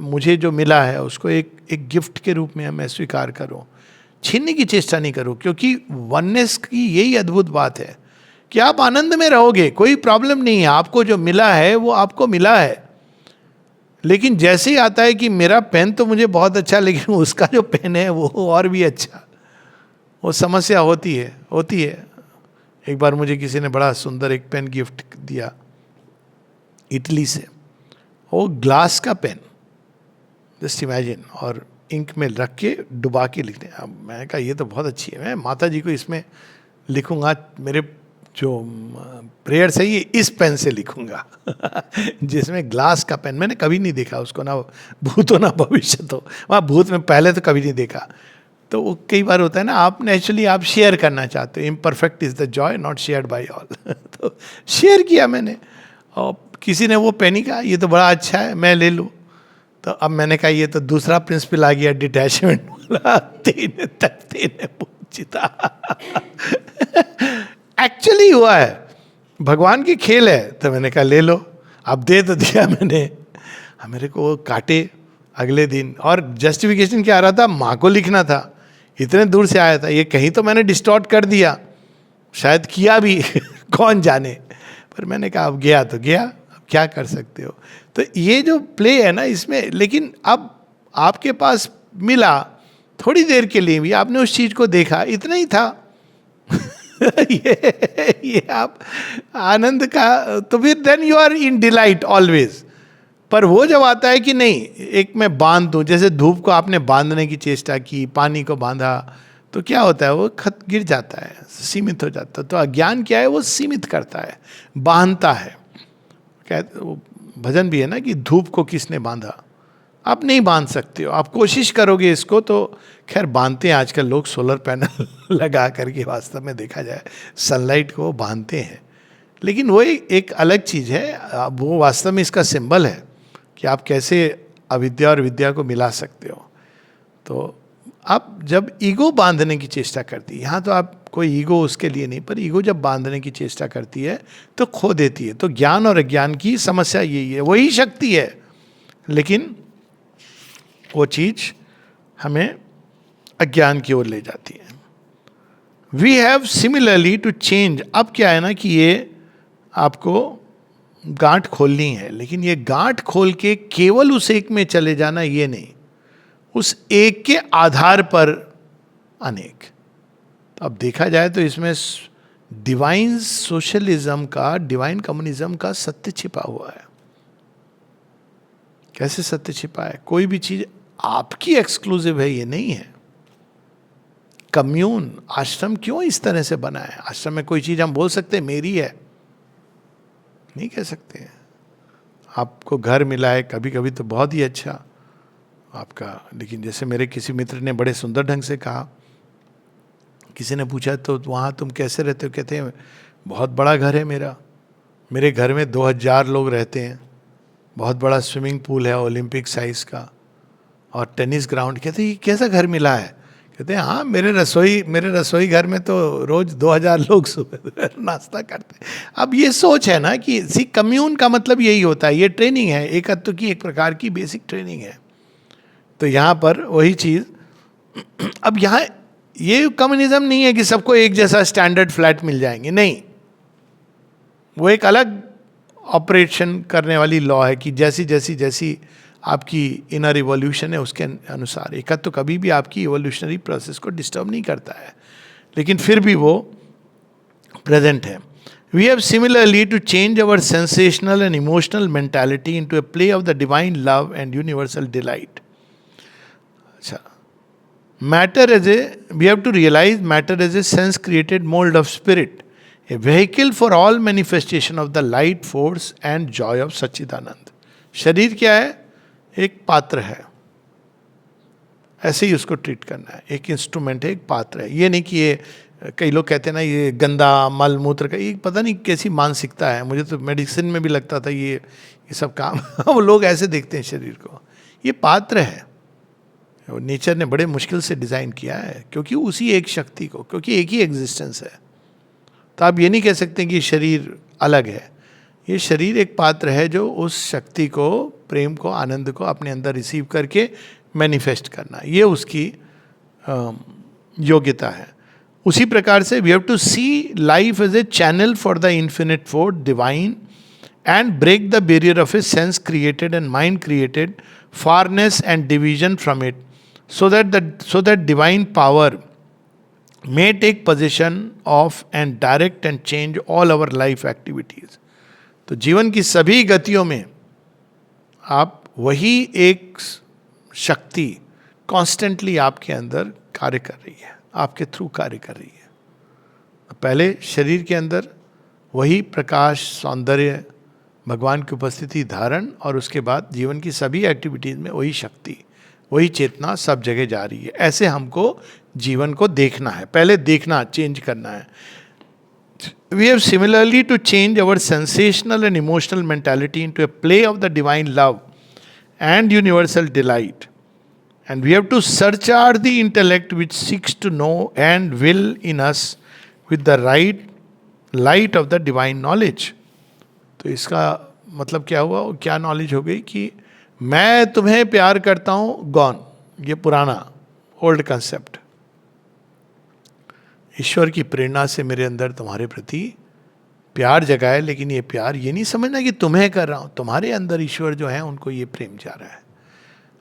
मुझे जो मिला है उसको एक गिफ्ट के रूप में मैं स्वीकार करूँ, छीनने की चेष्टा नहीं करो। क्योंकि वननेस की यही अद्भुत बात है कि आप आनंद में रहोगे, कोई प्रॉब्लम नहीं है, आपको जो मिला है वो आपको मिला है। लेकिन जैसे ही आता है कि मेरा पेन तो मुझे बहुत अच्छा, लेकिन उसका जो पेन है वो और भी अच्छा, वो समस्या होती है। एक बार मुझे किसी ने बड़ा सुंदर एक पेन गिफ्ट दिया इटली से, वो ग्लास का पेन, जस्ट इमेजिन, और इंक में रख के डुबा के लिखते हैं। अब मैंने कहा ये तो बहुत अच्छी है, मैं माता जी को इसमें लिखूंगा, मेरे जो प्रेयर्स है ये इस पेन से लिखूंगा जिसमें ग्लास का पेन, मैंने कभी नहीं देखा उसको, ना भूत हो ना भविष्य हो, वहाँ भूत में पहले तो कभी नहीं देखा। तो वो कई बार होता है ना, आप नेचुरली आप शेयर करना चाहते हो, imperfect is the Joy not shared by all तो शेयर किया मैंने, और किसी ने वो पेन ही कहा ये तो बड़ा अच्छा है, मैं ले लूँ। तो अब मैंने कहा ये तो दूसरा प्रिंसिपल आ गया, डिटैचमेंट वाला, तेने तक तेने पूछता एक्चुअली हुआ है, भगवान की खेल है। तो मैंने कहा ले लो, अब दे तो दिया मैंने। मेरे को काटे अगले दिन, और जस्टिफिकेशन क्या आ रहा था, माँ को लिखना था, इतने दूर से आया था, ये कहीं तो मैंने डिस्टॉर्ट कर दिया, शायद किया भी कौन जाने, पर मैंने कहा अब गया तो गया, अब क्या कर सकते हो। तो ये जो प्ले है ना इसमें, लेकिन अब आपके पास मिला थोड़ी देर के लिए भी, आपने उस चीज को देखा, इतना ही था ये आप आनंद का, तो फिर then you are in delight always. पर वो जब आता है कि नहीं, एक मैं बांध दूं, जैसे धूप को आपने बांधने की चेष्टा की, पानी को बांधा, तो क्या होता है, वो गिर जाता है, सीमित हो जाता है। तो अज्ञान क्या है, वो सीमित करता है, बांधता है। वो भजन भी है ना कि धूप को किसने बांधा, आप नहीं बांध सकते हो, आप कोशिश करोगे इसको तो, खैर बांधते हैं आजकल लोग सोलर पैनल लगा करके, वास्तव में देखा जाए सनलाइट को बांधते हैं, लेकिन वो एक अलग चीज़ है, वो वास्तव में इसका सिंबल है कि आप कैसे अविद्या और विद्या को मिला सकते हो। तो आप जब ईगो बांधने की चेष्टा करती है, यहाँ तो आप कोई ईगो उसके लिए नहीं, पर ईगो जब बांधने की चेष्टा करती है तो खो देती है। तो ज्ञान और अज्ञान की समस्या यही है, वही शक्ति है, लेकिन वो चीज हमें अज्ञान की ओर ले जाती है। We have similarly to change. अब क्या है ना कि ये आपको गांठ खोलनी है, लेकिन ये गांठ खोल के केवल उस एक में चले जाना ये नहीं, उस एक के आधार पर अनेक। तो अब देखा जाए तो इसमें डिवाइन सोशलिज्म का, डिवाइन कम्युनिज्म का सत्य छिपा हुआ है। कैसे सत्य छिपा है, कोई भी चीज आपकी एक्सक्लूसिव है ये नहीं है। कम्यून, आश्रम क्यों इस तरह से बना है, आश्रम में कोई चीज हम बोल सकते हैं मेरी है, नहीं कह सकते। आपको घर मिला है कभी कभी तो बहुत ही अच्छा आपका, लेकिन जैसे मेरे किसी मित्र ने बड़े सुंदर ढंग से कहा, किसी ने पूछा तो वहाँ तुम कैसे रहते हो, कहते हैं बहुत बड़ा घर है मेरा, मेरे घर में 2000 लोग रहते हैं, बहुत बड़ा स्विमिंग पूल है ओलंपिक साइज का, और टेनिस ग्राउंड। कहते हैं ये कैसा घर मिला है, कहते हैं हाँ मेरे रसोई घर में तो रोज 2000 लोग सुबह नाश्ता करते हैं। अब ये सोच है ना कि सी कम्यून का मतलब यही होता है, ये ट्रेनिंग है, एकत्व की एक प्रकार की बेसिक ट्रेनिंग है। तो यहाँ पर वही चीज, अब यहाँ ये कम्युनिज्म नहीं है कि सबको एक जैसा स्टैंडर्ड फ्लैट मिल जाएंगे, नहीं, वो एक अलग ऑपरेशन करने वाली लॉ है कि जैसी जैसी जैसी आपकी इनर इवोल्यूशन है उसके अनुसार। एक तो कभी भी आपकी इवोल्यूशनरी प्रोसेस को डिस्टर्ब नहीं करता है, लेकिन फिर भी वो प्रेजेंट है। We have similarly to change our sensational and emotional mentality into a play of the divine love and universal delight. अच्छा, matter as a, we have to realise matter as a sense created mould of spirit, a vehicle for all manifestation of the light force and joy of Sachchidananda. शरीर क्या है, एक पात्र है, ऐसे ही उसको ट्रीट करना है, एक इंस्ट्रूमेंट है, एक पात्र है। ये नहीं कि ये, कई लोग कहते हैं ना ये गंदा मल मूत्र का, ये पता नहीं कैसी मानसिकता है, मुझे तो मेडिसिन में भी लगता था ये सब काम वो लोग ऐसे देखते हैं शरीर को, ये पात्र है, नेचर ने बड़े मुश्किल से डिज़ाइन किया है, क्योंकि उसी एक शक्ति को, क्योंकि एक ही एग्जिस्टेंस है। तो आप ये नहीं कह सकते कि शरीर अलग है, ये शरीर एक पात्र है जो उस शक्ति को, प्रेम को, आनंद को अपने अंदर रिसीव करके मैनिफेस्ट करना, ये उसकी योग्यता है। उसी प्रकार से we have to see life as a channel for the infinite force divine and break the barrier of a sense created and mind created farness and division from it, so that divine power may take possession of and direct and change all our life activities. तो जीवन की सभी गतियों में आप वही एक शक्ति कॉन्स्टेंटली आपके अंदर कार्य कर रही है, आपके थ्रू कार्य कर रही है। पहले शरीर के अंदर वही प्रकाश, सौंदर्य, भगवान की उपस्थिति, धारण, और उसके बाद जीवन की सभी एक्टिविटीज में वही शक्ति, वही चेतना सब जगह जा रही है। ऐसे हमको जीवन को देखना है, पहले देखना, चेंज करना है। We have similarly to change our sensational and emotional mentality into a play of the divine love and universal delight. And we have to surcharge the intellect which seeks to know and will in us with the right light of the divine knowledge. तो इसका मतलब क्या हुआ, क्या नॉलेज हो गई कि मैं तुम्हें प्यार करता हूं, गॉन, ये पुराना ओल्ड कंसेप्ट। ईश्वर की प्रेरणा से मेरे अंदर तुम्हारे प्रति प्यार जगा है, लेकिन ये प्यार ये नहीं समझना कि तुम्हें कर रहा हूं, तुम्हारे अंदर ईश्वर जो है उनको ये प्रेम जा रहा है।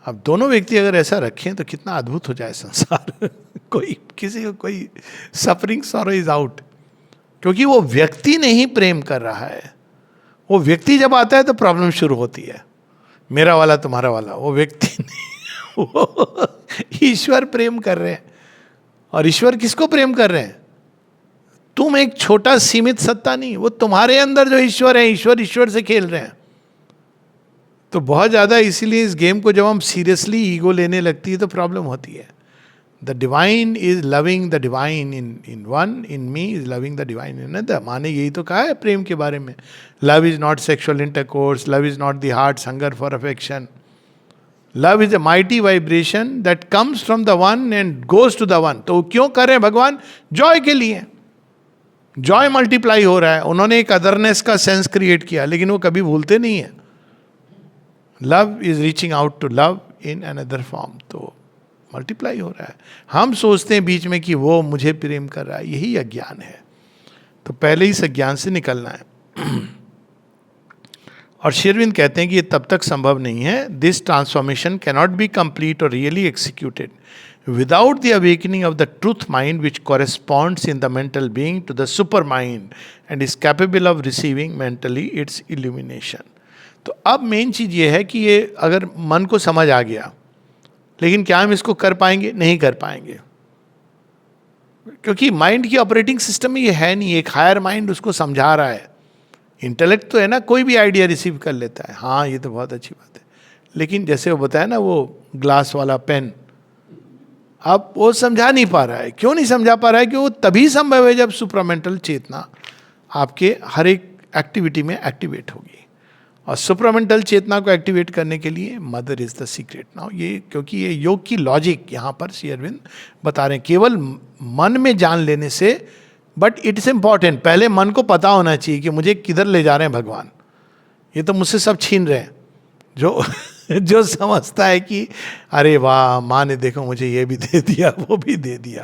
अब दोनों व्यक्ति अगर ऐसा रखें तो कितना अद्भुत हो जाए संसार। कोई किसी को कोई सफरिंग सॉरो इज आउट, क्योंकि वो व्यक्ति नहीं प्रेम कर रहा है। वो व्यक्ति जब आता है तो प्रॉब्लम शुरू होती है, मेरा वाला तुम्हारा वाला। वो व्यक्ति नहीं, वो ईश्वर प्रेम कर रहे हैं। और ईश्वर किसको प्रेम कर रहे हैं? तुम एक छोटा सीमित सत्ता नहीं, वो तुम्हारे अंदर जो ईश्वर है, ईश्वर ईश्वर से खेल रहे हैं। तो बहुत ज्यादा इसीलिए इस गेम को जब हम सीरियसली ईगो लेने लगती है तो प्रॉब्लम होती है। The divine is loving the divine in one, in me is loving the divine in other. माँ ने यही तो कहा है प्रेम के बारे में, love is not sexual intercourse, love is not the heart's hunger for affection, love is a mighty vibration that comes from the one and goes to the one. तो क्यों कर रहे हैं भगवान? जॉय के लिए। जॉय मल्टीप्लाई हो रहा है। उन्होंने एक अदरनेस का सेंस क्रिएट किया, लेकिन वो कभी भूलते नहीं है। Love is reaching out to love in another form, तो मल्टीप्लाई हो रहा है। हम सोचते हैं बीच में कि वो मुझे प्रेम कर रहा है, यही अज्ञान है। तो पहले इस अज्ञान से निकलना है। और श्री अरविंद कहते हैं कि ये तब तक संभव नहीं है, this transformation cannot be complete or really executed without the awakening of the truth mind which corresponds in the mental being to the supermind and is capable of receiving mentally its illumination. तो अब मेन चीज ये है कि ये अगर मन को समझ आ गया, लेकिन क्या हम इसको कर पाएंगे? नहीं कर पाएंगे, क्योंकि माइंड की ऑपरेटिंग सिस्टम में ये है नहीं। एक हायर माइंड उसको समझा रहा है। इंटेलेक्ट तो है ना, कोई भी आइडिया रिसीव कर लेता है, हाँ ये तो बहुत अच्छी बात है। लेकिन जैसे वो बताया ना, वो ग्लास वाला पेन, अब वो समझा नहीं पा रहा है। क्यों नहीं समझा पा रहा है? कि वो तभी संभव है जब सुप्रामेंटल चेतना आपके हर एक एक्टिविटी में एक्टिवेट होगी। और सुप्रामेंटल चेतना को एक्टिवेट करने के लिए mother is the secret. Now ये, क्योंकि ये योग की लॉजिक यहाँ पर श्री अरविंद बता रहे हैं, केवल मन में जान लेने से, बट इट्स इंपॉर्टेंट, पहले मन को पता होना चाहिए कि मुझे किधर ले जा रहे हैं भगवान। ये तो मुझसे सब छीन रहे हैं। जो समझता है कि अरे वाह, माँ ने देखो मुझे ये भी दे दिया, वो भी दे दिया,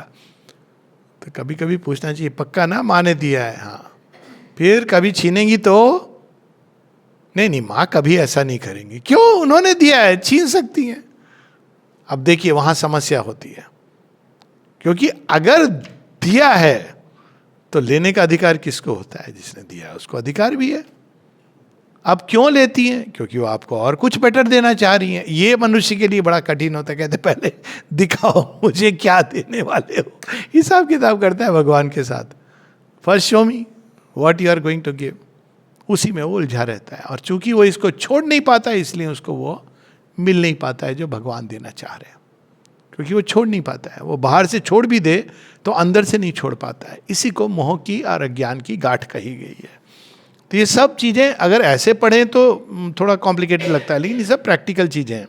तो कभी कभी पूछना चाहिए, पक्का ना माँ ने दिया है? हाँ। फिर कभी छीनेंगी तो नहीं, माँ कभी ऐसा नहीं करेंगी। क्यों? उन्होंने दिया है, छीन सकती हैं। अब देखिए वहां समस्या होती है, क्योंकि अगर दिया है तो लेने का अधिकार किसको होता है? जिसने दिया है उसको अधिकार भी है। अब क्यों लेती हैं? क्योंकि वो आपको और कुछ बेटर देना चाह रही हैं। ये मनुष्य के लिए बड़ा कठिन होता है। कहते पहले दिखाओ मुझे क्या देने वाले हो। हिसाब किताब करता है भगवान के साथ। First show me what you are going to give. उसी में वो उलझा रहता है। और चूंकि वो इसको छोड़ नहीं पाता है, इसलिए उसको वो मिल नहीं पाता है जो भगवान देना चाह रहे हैं। क्योंकि वो छोड़ नहीं पाता है। वो बाहर से छोड़ भी दे तो अंदर से नहीं छोड़ पाता है। इसी को मोह की और अज्ञान की गांठ कही गई है। तो ये सब चीज़ें अगर ऐसे पढ़ें तो थोड़ा कॉम्प्लिकेटेड लगता है, लेकिन ये सब प्रैक्टिकल चीज़ें हैं।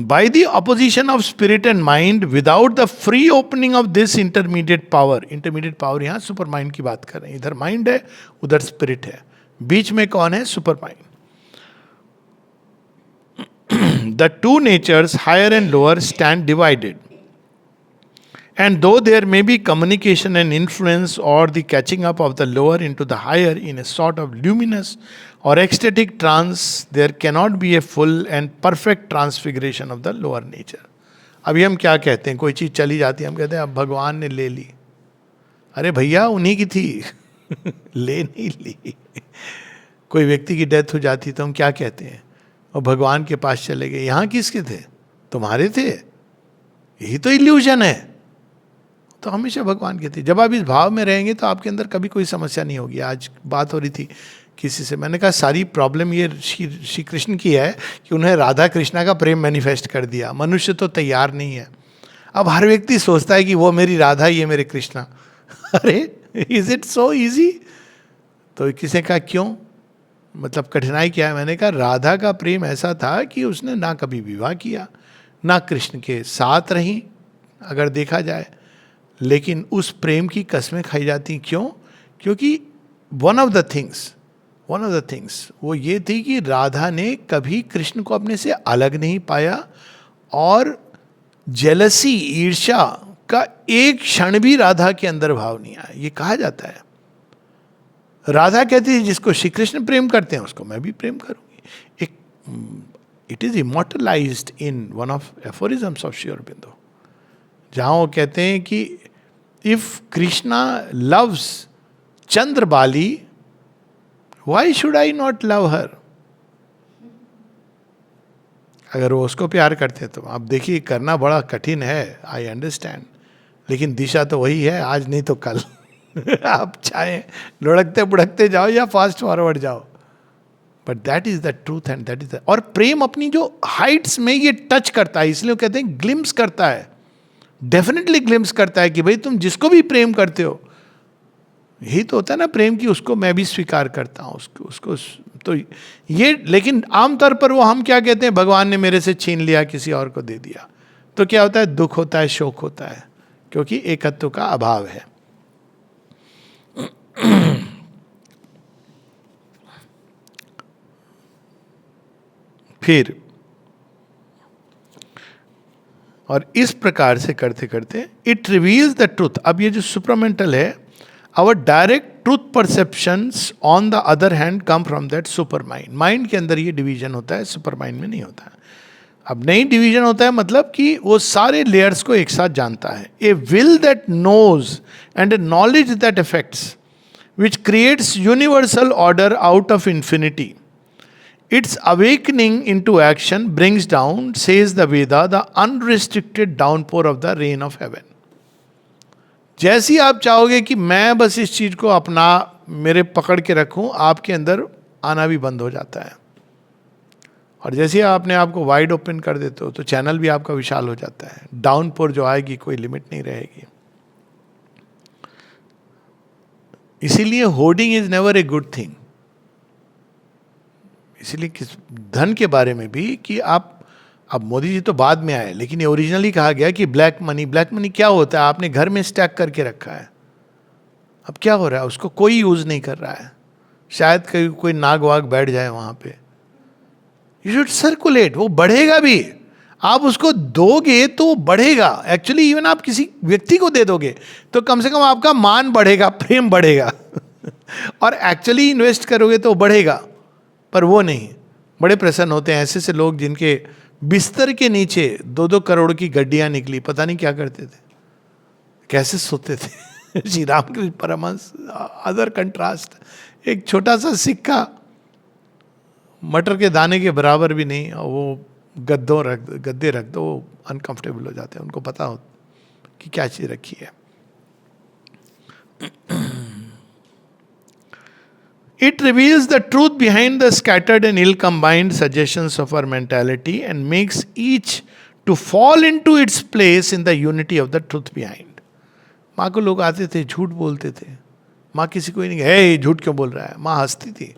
By the opposition of spirit and mind, without the free opening of this intermediate power यहाँ सुपर माइंड की बात कर रहे हैं। इधर माइंड है, उधर स्पिरिट है, बीच में कौन है? Super mind. The two natures, higher and lower, stand divided. And though there may be communication and influence or the catching up of the lower into the higher in a sort of luminous or ecstatic trance, there cannot be a full and perfect transfiguration of the lower nature. अभी हम क्या कहते हैं? कोई चीज़ चली जाती है, हम कहते हैं अब भगवान ने ले ली। अरे भैया उन्हीं की थी, ले नहीं ली। कोई व्यक्ति की डेथ हो जाती तो हम क्या कहते हैं? और भगवान के पास चले गए। यहाँ किसके थे? तुम्हारे थे। यही तो इल्यूजन है। तो हमेशा भगवान कहते हैं, जब आप इस भाव में रहेंगे तो आपके अंदर कभी कोई समस्या नहीं होगी. आज बात हो रही थी किसी से, मैंने कहा सारी प्रॉब्लम ये श्री कृष्ण की है कि उन्हें राधा कृष्णा का प्रेम मैनिफेस्ट कर दिया. मनुष्य तो तैयार नहीं है. अब हर व्यक्ति सोचता है कि वो मेरी राधा, ये मेरे कृष्णा. अरे इज इट सो इजी? तो किसी का क्यों, मतलब कठिनाई क्या है? मैंने कहा राधा का प्रेम ऐसा था कि उसने ना कभी विवाह किया, ना कृष्ण के साथ रही अगर देखा जाए, लेकिन उस प्रेम की कस्में खाई जाती. क्यों? क्योंकि वन ऑफ द थिंग्स वो ये थी कि राधा ने कभी कृष्ण को अपने से अलग नहीं पाया, और जेलसी, ईर्ष्या का एक क्षण भी राधा के अंदर भाव नहीं आया. ये कहा जाता है. राधा कहती है जिसको श्री कृष्ण प्रेम करते हैं उसको मैं भी प्रेम करूंगी. एक it is immortalised in one of aphorisms of Shri Aurobindo, जहां वो कहते हैं कि if Krishna loves Chandrabali, why should I not love her? अगर वो उसको प्यार करते तो आप देखिए, करना बड़ा कठिन है, आई अंडरस्टैंड, लेकिन दिशा तो वही है, आज नहीं तो कल. आप चाहे लुढ़कते बुढ़कते जाओ या फास्ट फॉरवर्ड जाओ, but that is the truth and that is the. और प्रेम अपनी जो हाइट्स में ये टच करता है, इसलिए वो कहते हैं ग्लिम्स करता है, डेफिनेटली ग्लिम्स करता है कि भाई तुम जिसको भी प्रेम करते हो, यही तो होता है ना प्रेम की, उसको मैं भी स्वीकार करता हूँ, उसको तो ये. लेकिन आमतौर पर वो हम क्या कहते हैं, भगवान ने मेरे से छीन लिया, किसी और को दे दिया, तो क्या होता है? दुख होता है, शोक होता है, क्योंकि एकत्व का अभाव है. फिर और इस प्रकार से करते करते इट रिवील्स द ट्रूथ. अब ये जो सुपरमेंटल है, our direct truth perceptions on the other hand come from that super mind. Mind के अंदर ये डिवीजन होता है, सुपर माइंड में नहीं होता है. अब नहीं डिवीजन होता है मतलब कि वो सारे लेयर्स को एक साथ जानता है. A will that knows and a knowledge that affects, which creates universal order out of infinity. Its awakening into action brings down, says the Veda, the unrestricted downpour of the rain of heaven. जैसे ही आप चाहोगे कि मैं बस इस चीज को अपना मेरे पकड़ के रखूं, आपके अंदर आना भी बंद हो जाता है. और जैसे ही आपने आपको वाइड ओपन कर देते हो तो चैनल भी आपका विशाल हो जाता है. डाउनपोर जो आएगी कोई लिमिट नहीं रहेगी. इसीलिए hoarding is never a good thing. इसीलिए किस धन के बारे में भी कि आप, अब मोदी जी तो बाद में आए, लेकिन ये ओरिजिनली कहा गया कि ब्लैक मनी क्या होता है? आपने घर में स्टैक करके रखा है, अब क्या हो रहा है? उसको कोई यूज नहीं कर रहा है, शायद कोई नाग वाग बैठ जाए वहां पे. यू शुड सर्कुलेट, वो बढ़ेगा भी. आप उसको दोगे तो बढ़ेगा. एक्चुअली इवन आप किसी व्यक्ति को दे दोगे तो कम से कम आपका मान बढ़ेगा, प्रेम बढ़ेगा. और एक्चुअली इन्वेस्ट करोगे तो बढ़ेगा, पर वो नहीं. बड़े प्रसन्न होते हैं ऐसे से लोग जिनके बिस्तर के नीचे 2-2 करोड़ की गड्डियां निकली, पता नहीं क्या करते थे, कैसे सोते थे. श्री रामकृष्ण परमहंस अदर कंट्रास्ट, एक छोटा सा सिक्का मटर के दाने के बराबर भी नहीं, और वो गद्दे रख दो, अनकंफर्टेबल हो जाते हैं. उनको पता हो कि क्या चीज रखी है. It reveals the truth behind the scattered and ill combined suggestions of our mentality and makes each to fall into its place in the unity of the truth behind. माँ को लोग आते थे, झूठ बोलते थे. माँ किसी को ही नहीं, हे ये झूठ क्यों बोल रहा है? माँ हंसती थी,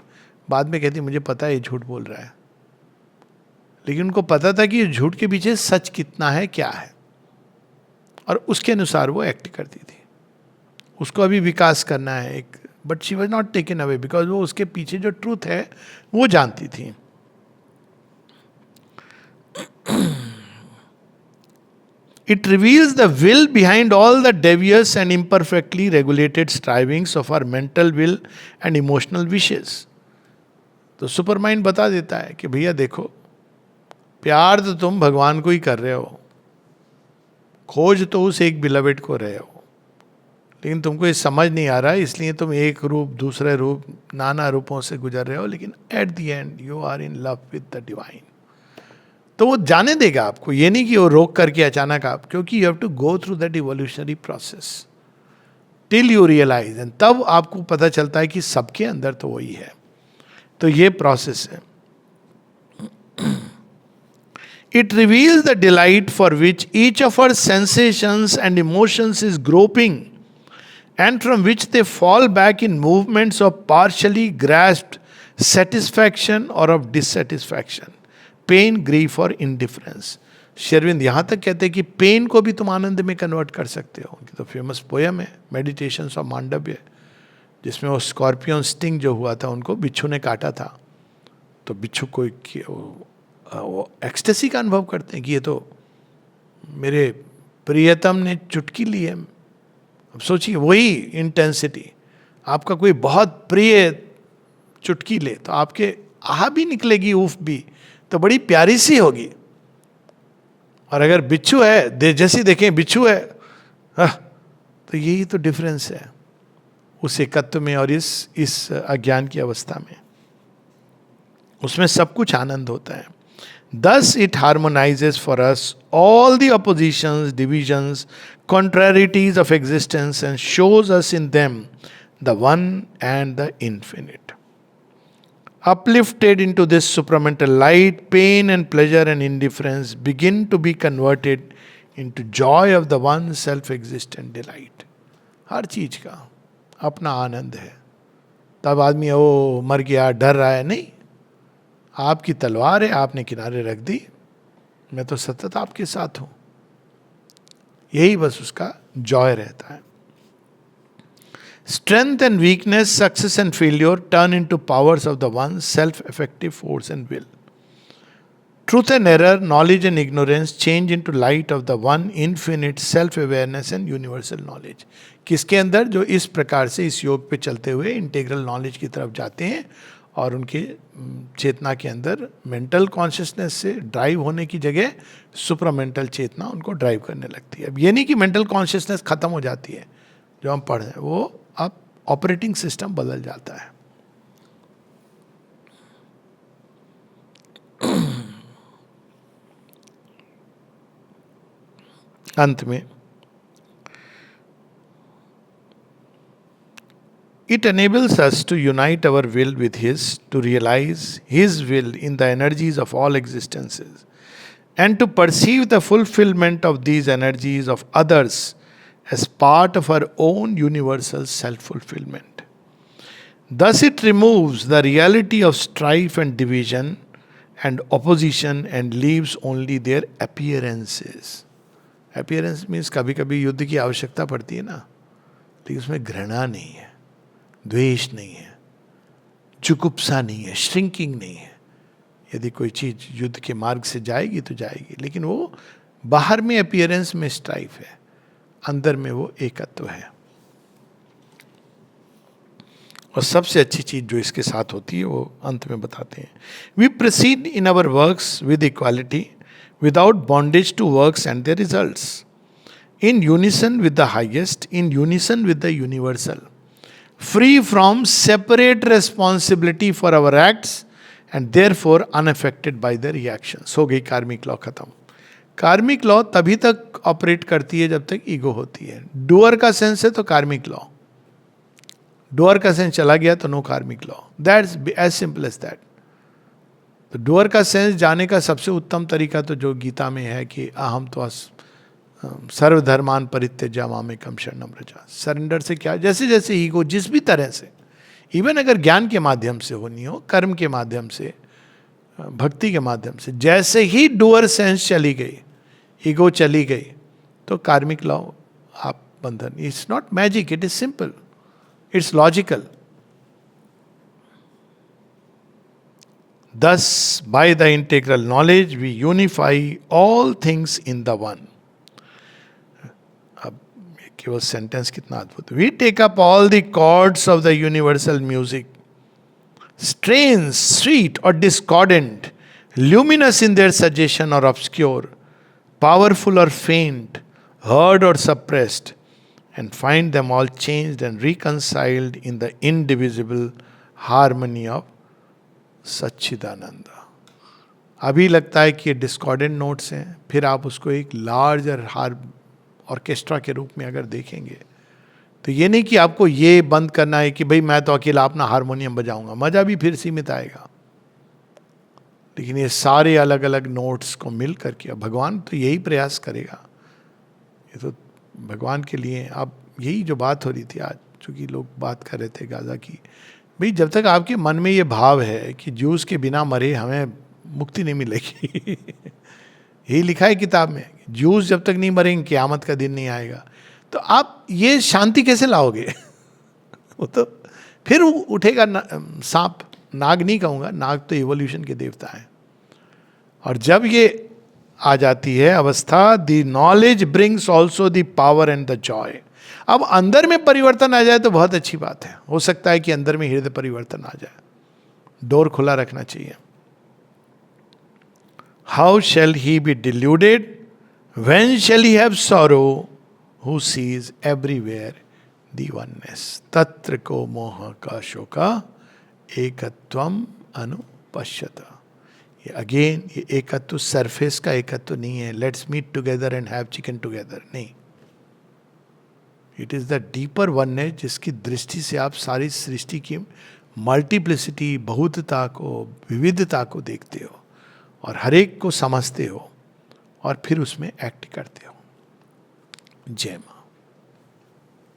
बाद में कहती मुझे पता है ये झूठ बोल रहा है. लेकिन उनको पता था कि झूठ के पीछे सच कितना है, क्या है, और उसके अनुसार वो एक्ट करती थी. उसको अभी विकास करना है एक, but she was not taken away, because वो उसके पीछे जो ट्रूथ है वो जानती थी. It reveals the will behind all the devious and imperfectly regulated strivings of our mental will and emotional wishes. तो सुपर माइंड बता देता है कि भैया देखो, प्यार तो तुम भगवान को ही कर रहे हो, खोज तो उस एक बिलवेड को रहे हो, लेकिन तुमको ये समझ नहीं आ रहा है, इसलिए तुम एक रूप दूसरे रूप नाना रूपों से गुजर रहे हो, लेकिन at the end you are in love with the divine. तो वो जाने देगा आपको, ये नहीं कि वो रोक करके अचानक आप, क्योंकि you have to go through that evolutionary process till you realise, and तब आपको पता चलता है कि सबके अंदर तो वही है. तो ये प्रोसेस है. It reveals the delight for which each of our sensations and emotions is groping, and from which they fall back in movements of partially grasped satisfaction or of dissatisfaction, pain, grief or indifference. शेरविंद यहाँ तक कहते हैं कि पेन को भी तुम आनंद में कन्वर्ट कर सकते हो. उनकी तो फेमस पोयम है मेडिटेशंस ऑफ मांडव्य, जिसमें वो स्कॉर्पियन स्टिंग जो हुआ था, उनको बिच्छू ने काटा था, तो बिच्छू को वो एक्सटेसी का अनुभव करते हैं कि ये तो मेरे प्रियतम ने चुटकी ली है. अब सोचिए वही इंटेंसिटी, आपका कोई बहुत प्रिय चुटकी ले तो आपके आह भी निकलेगी, उफ भी, तो बड़ी प्यारी सी होगी. और अगर बिच्छू है, जैसी देखें बिच्छू है, तो यही तो डिफरेंस है उस एकत्व में और इस अज्ञान की अवस्था में. उसमें सब कुछ आनंद होता है. Thus it harmonizes for us all the oppositions, divisions, contrarieties of existence and shows us in them the one and the infinite. Uplifted into this supramental light, pain and pleasure and indifference begin to be converted into joy of the one self-existent delight. हर चीज का अपना आनंद है. तब आदमी ओ मर गया, डर रहा है, नहीं. आपकी तलवार है, आपने किनारे रख दी, मैं तो सतत आपके साथ हूं. यही बस उसका जॉय रहता है. Strength and weakness, success and failure turn into powers of the one self effective force and will. Truth and error, knowledge and ignorance change into light of the one infinite self awareness and universal knowledge. किसके अंदर? जो इस प्रकार से इस योग पे चलते हुए इंटीग्रल नॉलेज की तरफ जाते हैं और उनके चेतना के अंदर मेंटल कॉन्शियसनेस से ड्राइव होने की जगह सुपरामेंटल चेतना उनको ड्राइव करने लगती है. अब ये नहीं कि मेंटल कॉन्शियसनेस खत्म हो जाती है जो हम पढ़ रहे हैं, वो अब ऑपरेटिंग सिस्टम बदल जाता है. अंत में it enables us to unite our will with His, to realize His will in the energies of all existences, and to perceive the fulfillment of these energies of others as part of our own universal self-fulfillment. Thus it removes the reality of strife and division and opposition and leaves only their appearances. Appearance means कभी कभी युद्ध की आवश्यकता पड़ती है ना, लेकिन उसमें घृणा नहीं है, द्वेष नहीं है, जुगुप्सा नहीं है, श्रिंकिंग नहीं है. यदि कोई चीज युद्ध के मार्ग से जाएगी तो जाएगी, लेकिन वो बाहर में अपीयरेंस में स्ट्राइफ है, अंदर में वो एकत्व है. और सबसे अच्छी चीज जो इसके साथ होती है वो अंत में बताते हैं. We proceed in our works with equality, without bondage to works and their results, in unison with the highest, in unison with the universal, free from separate responsibility for our acts and therefore unaffected by the reactions. हो गई कार्मिक लॉ खत्म. कार्मिक लॉ तभी तक ऑपरेट करती है जब तक ईगो होती है. डूअर का सेंस है तो कार्मिक लॉ, डूअर का सेंस चला गया तो no karmic law. That's as simple as that. तो डूअर का सेंस जाने का सबसे उत्तम तरीका तो जो गीता में है कि अहम तो सर्वधर्मान परित्यज्य मामेकं शरणं व्रज. सरेंडर से क्या, जैसे जैसे ईगो जिस भी तरह से, इवन अगर ज्ञान के माध्यम से होनी हो, कर्म के माध्यम से, भक्ति के माध्यम से, जैसे ही डूअर सेंस चली गई, ईगो चली गई, तो कार्मिक लॉ आप बंधन. It's not magic, it is simple, it's logical. Thus, by the integral knowledge, we unify all things in the one. अब केवल सेंटेंस कितना अद्भुत. We take up all the chords of the universal music, strains sweet or discordant, luminous in their suggestion or obscure, powerful or faint, heard or suppressed, and find them all changed and reconciled in the indivisible harmony of Satchidananda. अभी लगता है कि ये डिस्कॉर्डेंट नोट्स हैं, फिर आप उसको एक लार्जर ऑर्केस्ट्रा के रूप में अगर देखेंगे, तो ये नहीं कि आपको ये बंद करना है कि भाई मैं तो अकेला अपना हारमोनियम बजाऊंगा, मजा भी फिर सीमित आएगा। लेकिन ये सारे अलग अलग नोट्स को मिल करके, अब भगवान तो यही प्रयास करेगा, ये तो भगवान के लिए। अब यही जो बात हो रही थी आज, चूंकि लोग बात कर रहे थे गाजा की, भाई जब तक आपके मन में ये भाव है कि जूस के बिना मरे हमें मुक्ति नहीं मिलेगी यही लिखा है किताब में, जूस जब तक नहीं मरेंगे क़यामत का दिन नहीं आएगा, तो आप ये शांति कैसे लाओगे वो तो फिर उठेगा सांप, नाग नहीं कहूँगा, नाग तो इवोल्यूशन के देवता है। और जब ये आ जाती है अवस्था, the knowledge brings also the power and the Joy. अब अंदर में परिवर्तन आ जाए तो बहुत अच्छी बात है, हो सकता है कि अंदर में हृदय परिवर्तन आ जाए, डोर खुला रखना चाहिए। How shall he be deluded, when shall he have sorrow, who sees everywhere the oneness. तत्र को मोह का शोका एकत्वम अनुपश्यत। ये अगेन, ये एकत्व सरफेस का एकत्व नहीं है, let's meet together and have chicken together, नहीं। It is the deeper oneness जिसकी दृष्टि से आप सारी सृष्टि की मल्टीप्लिसिटी, बहुतता को, विविधता को देखते हो और हर एक को समझते हो और फिर उसमें एक्ट करते हो। जय मां।